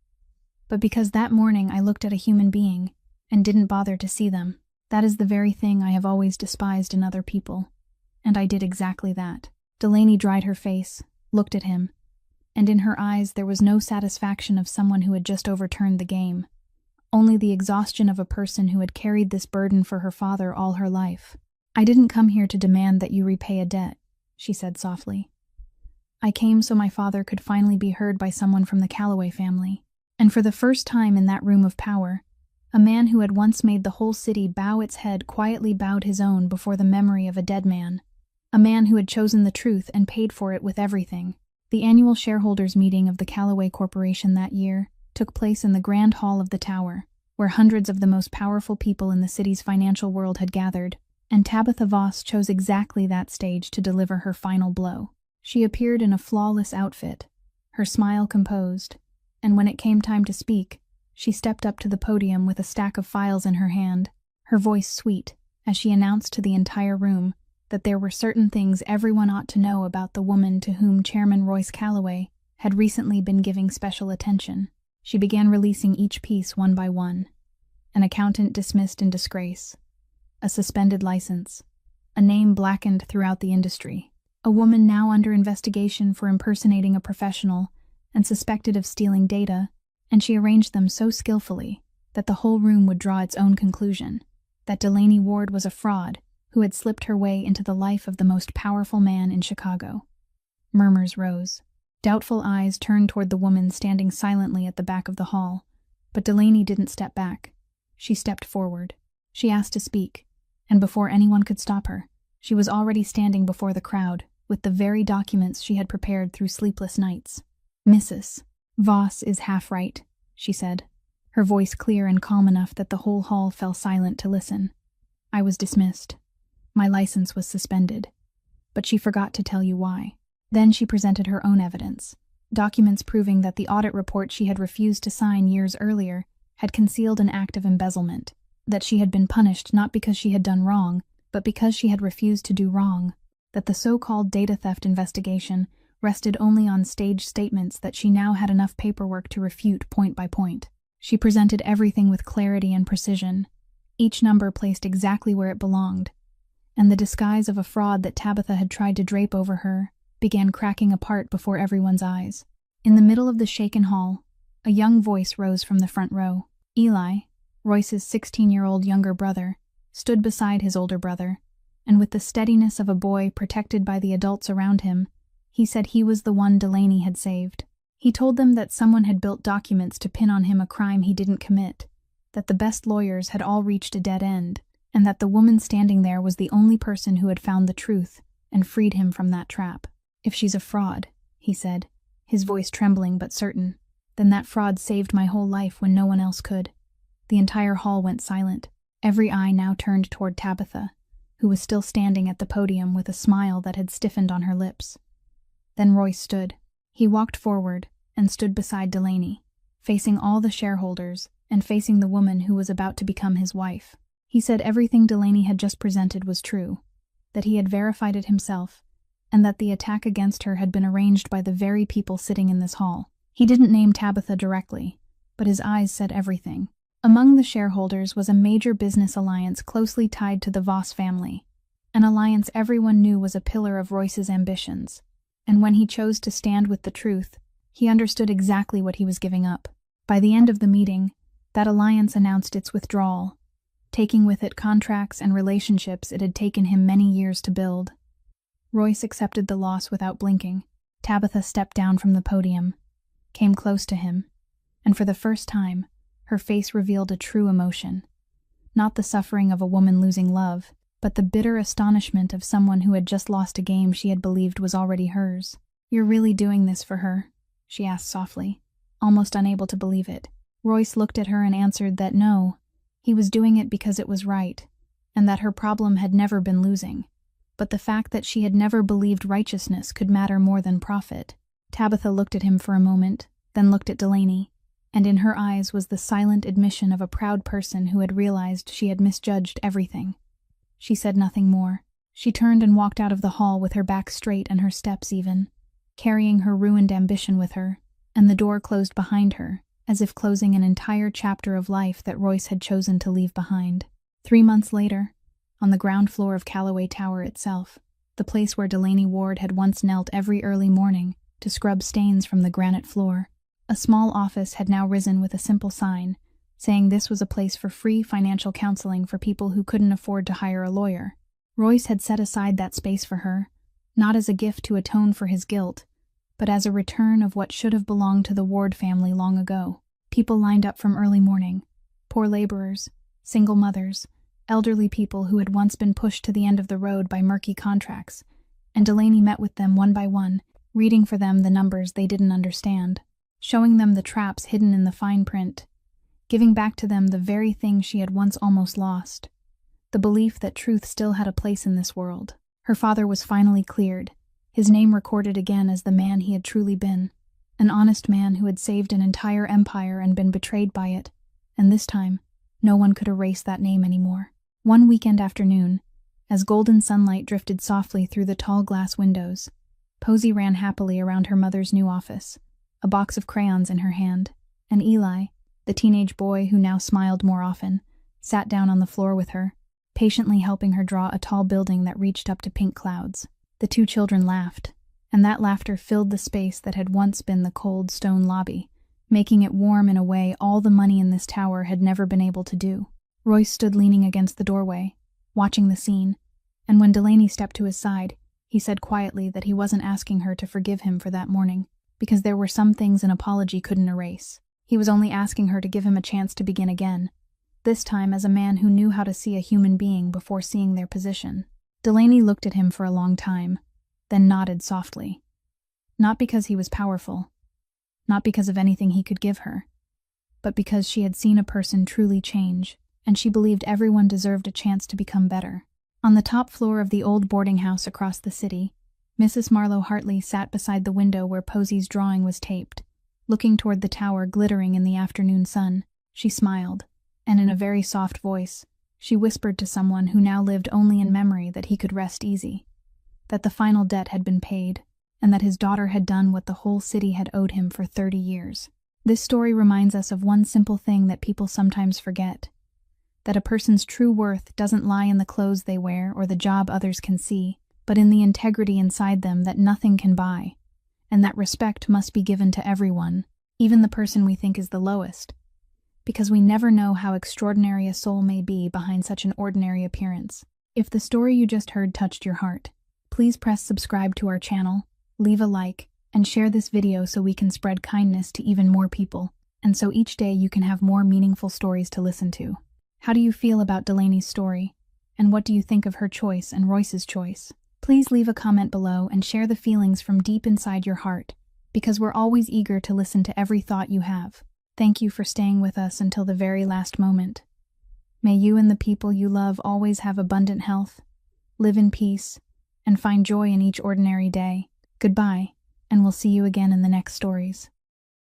but because that morning I looked at a human being and didn't bother to see them. That is the very thing I have always despised in other people, and I did exactly that." Delaney dried her face, looked at him, and in her eyes there was no satisfaction of someone who had just overturned the game, only the exhaustion of a person who had carried this burden for her father all her life. "I didn't come here to demand that you repay a debt," she said softly. "I came so my father could finally be heard by someone from the Calloway family." And for the first time in that room of power, a man who had once made the whole city bow its head quietly bowed his own before the memory of a dead man, a man who had chosen the truth and paid for it with everything. The annual shareholders' meeting of the Calloway Corporation that year took place in the Grand Hall of the Tower, where hundreds of the most powerful people in the city's financial world had gathered, and Tabitha Voss chose exactly that stage to deliver her final blow. She appeared in a flawless outfit, her smile composed, and when it came time to speak, she stepped up to the podium with a stack of files in her hand, her voice sweet, as she announced to the entire room that there were certain things everyone ought to know about the woman to whom Chairman Royce Calloway had recently been giving special attention. She began releasing each piece one by one. An accountant dismissed in disgrace, a suspended license, a name blackened throughout the industry, a woman now under investigation for impersonating a professional and suspected of stealing data, and she arranged them so skillfully that the whole room would draw its own conclusion, that Delaney Ward was a fraud who had slipped her way into the life of the most powerful man in Chicago. Murmurs rose. Doubtful eyes turned toward the woman standing silently at the back of the hall, but Delaney didn't step back. She stepped forward. She asked to speak, and before anyone could stop her, she was already standing before the crowd with the very documents she had prepared through sleepless nights. "Mrs. Voss is half right," she said, her voice clear and calm enough that the whole hall fell silent to listen. "I was dismissed. My license was suspended. But she forgot to tell you why." Then she presented her own evidence, documents proving that the audit report she had refused to sign years earlier had concealed an act of embezzlement, that she had been punished not because she had done wrong, but because she had refused to do wrong, that the so-called data theft investigation rested only on staged statements that she now had enough paperwork to refute point by point. She presented everything with clarity and precision, each number placed exactly where it belonged, and the disguise of a fraud that Tabitha had tried to drape over her began cracking apart before everyone's eyes. In the middle of the shaken hall, a young voice rose from the front row. Eli, Royce's 16-year-old younger brother, stood beside his older brother, and with the steadiness of a boy protected by the adults around him, he said he was the one Delaney had saved. He told them that someone had built documents to pin on him a crime he didn't commit, that the best lawyers had all reached a dead end, and that the woman standing there was the only person who had found the truth and freed him from that trap. "If she's a fraud," he said, his voice trembling but certain, "then that fraud saved my whole life when no one else could." The entire hall went silent. Every eye now turned toward Tabitha, who was still standing at the podium with a smile that had stiffened on her lips. Then Royce stood. He walked forward and stood beside Delaney, facing all the shareholders and facing the woman who was about to become his wife. He said everything Delaney had just presented was true, that he had verified it himself, and that the attack against her had been arranged by the very people sitting in this hall. He didn't name Tabitha directly, but his eyes said everything. Among the shareholders was a major business alliance closely tied to the Voss family, an alliance everyone knew was a pillar of Royce's ambitions, and when he chose to stand with the truth, he understood exactly what he was giving up. By the end of the meeting, that alliance announced its withdrawal, taking with it contracts and relationships it had taken him many years to build. Royce accepted the loss without blinking. Tabitha stepped down from the podium, came close to him, and for the first time, her face revealed a true emotion. Not the suffering of a woman losing love, but the bitter astonishment of someone who had just lost a game she had believed was already hers. "You're really doing this for her?" she asked softly, almost unable to believe it. Royce looked at her and answered that no, he was doing it because it was right, and that her problem had never been losing, but the fact that she had never believed righteousness could matter more than profit. Tabitha looked at him for a moment, then looked at Delaney, and in her eyes was the silent admission of a proud person who had realized she had misjudged everything. She said nothing more. She turned and walked out of the hall with her back straight and her steps even, carrying her ruined ambition with her, and the door closed behind her, as if closing an entire chapter of life that Royce had chosen to leave behind. 3 months later, on the ground floor of Callaway Tower itself, the place where Delaney Ward had once knelt every early morning to scrub stains from the granite floor, a small office had now risen with a simple sign, saying this was a place for free financial counseling for people who couldn't afford to hire a lawyer. Royce had set aside that space for her, not as a gift to atone for his guilt, but as a return of what should have belonged to the Ward family long ago. People lined up from early morning, poor laborers, single mothers, elderly people who had once been pushed to the end of the road by murky contracts, and Delaney met with them one by one, reading for them the numbers they didn't understand, showing them the traps hidden in the fine print, giving back to them the very thing she had once almost lost, the belief that truth still had a place in this world. Her father was finally cleared, his name recorded again as the man he had truly been, an honest man who had saved an entire empire and been betrayed by it, and this time, no one could erase that name anymore. One weekend afternoon, as golden sunlight drifted softly through the tall glass windows, Posey ran happily around her mother's new office, a box of crayons in her hand, and Eli, the teenage boy who now smiled more often, sat down on the floor with her, patiently helping her draw a tall building that reached up to pink clouds. The two children laughed, and that laughter filled the space that had once been the cold stone lobby, making it warm in a way all the money in this tower had never been able to do. Royce stood leaning against the doorway, watching the scene, and when Delaney stepped to his side, he said quietly that he wasn't asking her to forgive him for that morning, because there were some things an apology couldn't erase. He was only asking her to give him a chance to begin again, this time as a man who knew how to see a human being before seeing their position. Delaney looked at him for a long time, then nodded softly. Not because he was powerful, not because of anything he could give her, but because she had seen a person truly change, and she believed everyone deserved a chance to become better. On the top floor of the old boarding house across the city, Mrs. Marlowe Hartley sat beside the window where Posey's drawing was taped, looking toward the tower glittering in the afternoon sun. She smiled, and in a very soft voice, she whispered to someone who now lived only in memory that he could rest easy, that the final debt had been paid, and that his daughter had done what the whole city had owed him for 30 years. This story reminds us of one simple thing that people sometimes forget, that a person's true worth doesn't lie in the clothes they wear or the job others can see, but in the integrity inside them that nothing can buy, and that respect must be given to everyone, even the person we think is the lowest, because we never know how extraordinary a soul may be behind such an ordinary appearance. If the story you just heard touched your heart, please press subscribe to our channel, leave a like, and share this video so we can spread kindness to even more people, and so each day you can have more meaningful stories to listen to. How do you feel about Delaney's story? And what do you think of her choice and Royce's choice? Please leave a comment below and share the feelings from deep inside your heart, because we're always eager to listen to every thought you have. Thank you for staying with us until the very last moment. May you and the people you love always have abundant health, live in peace, and find joy in each ordinary day. Goodbye, and we'll see you again in the next stories.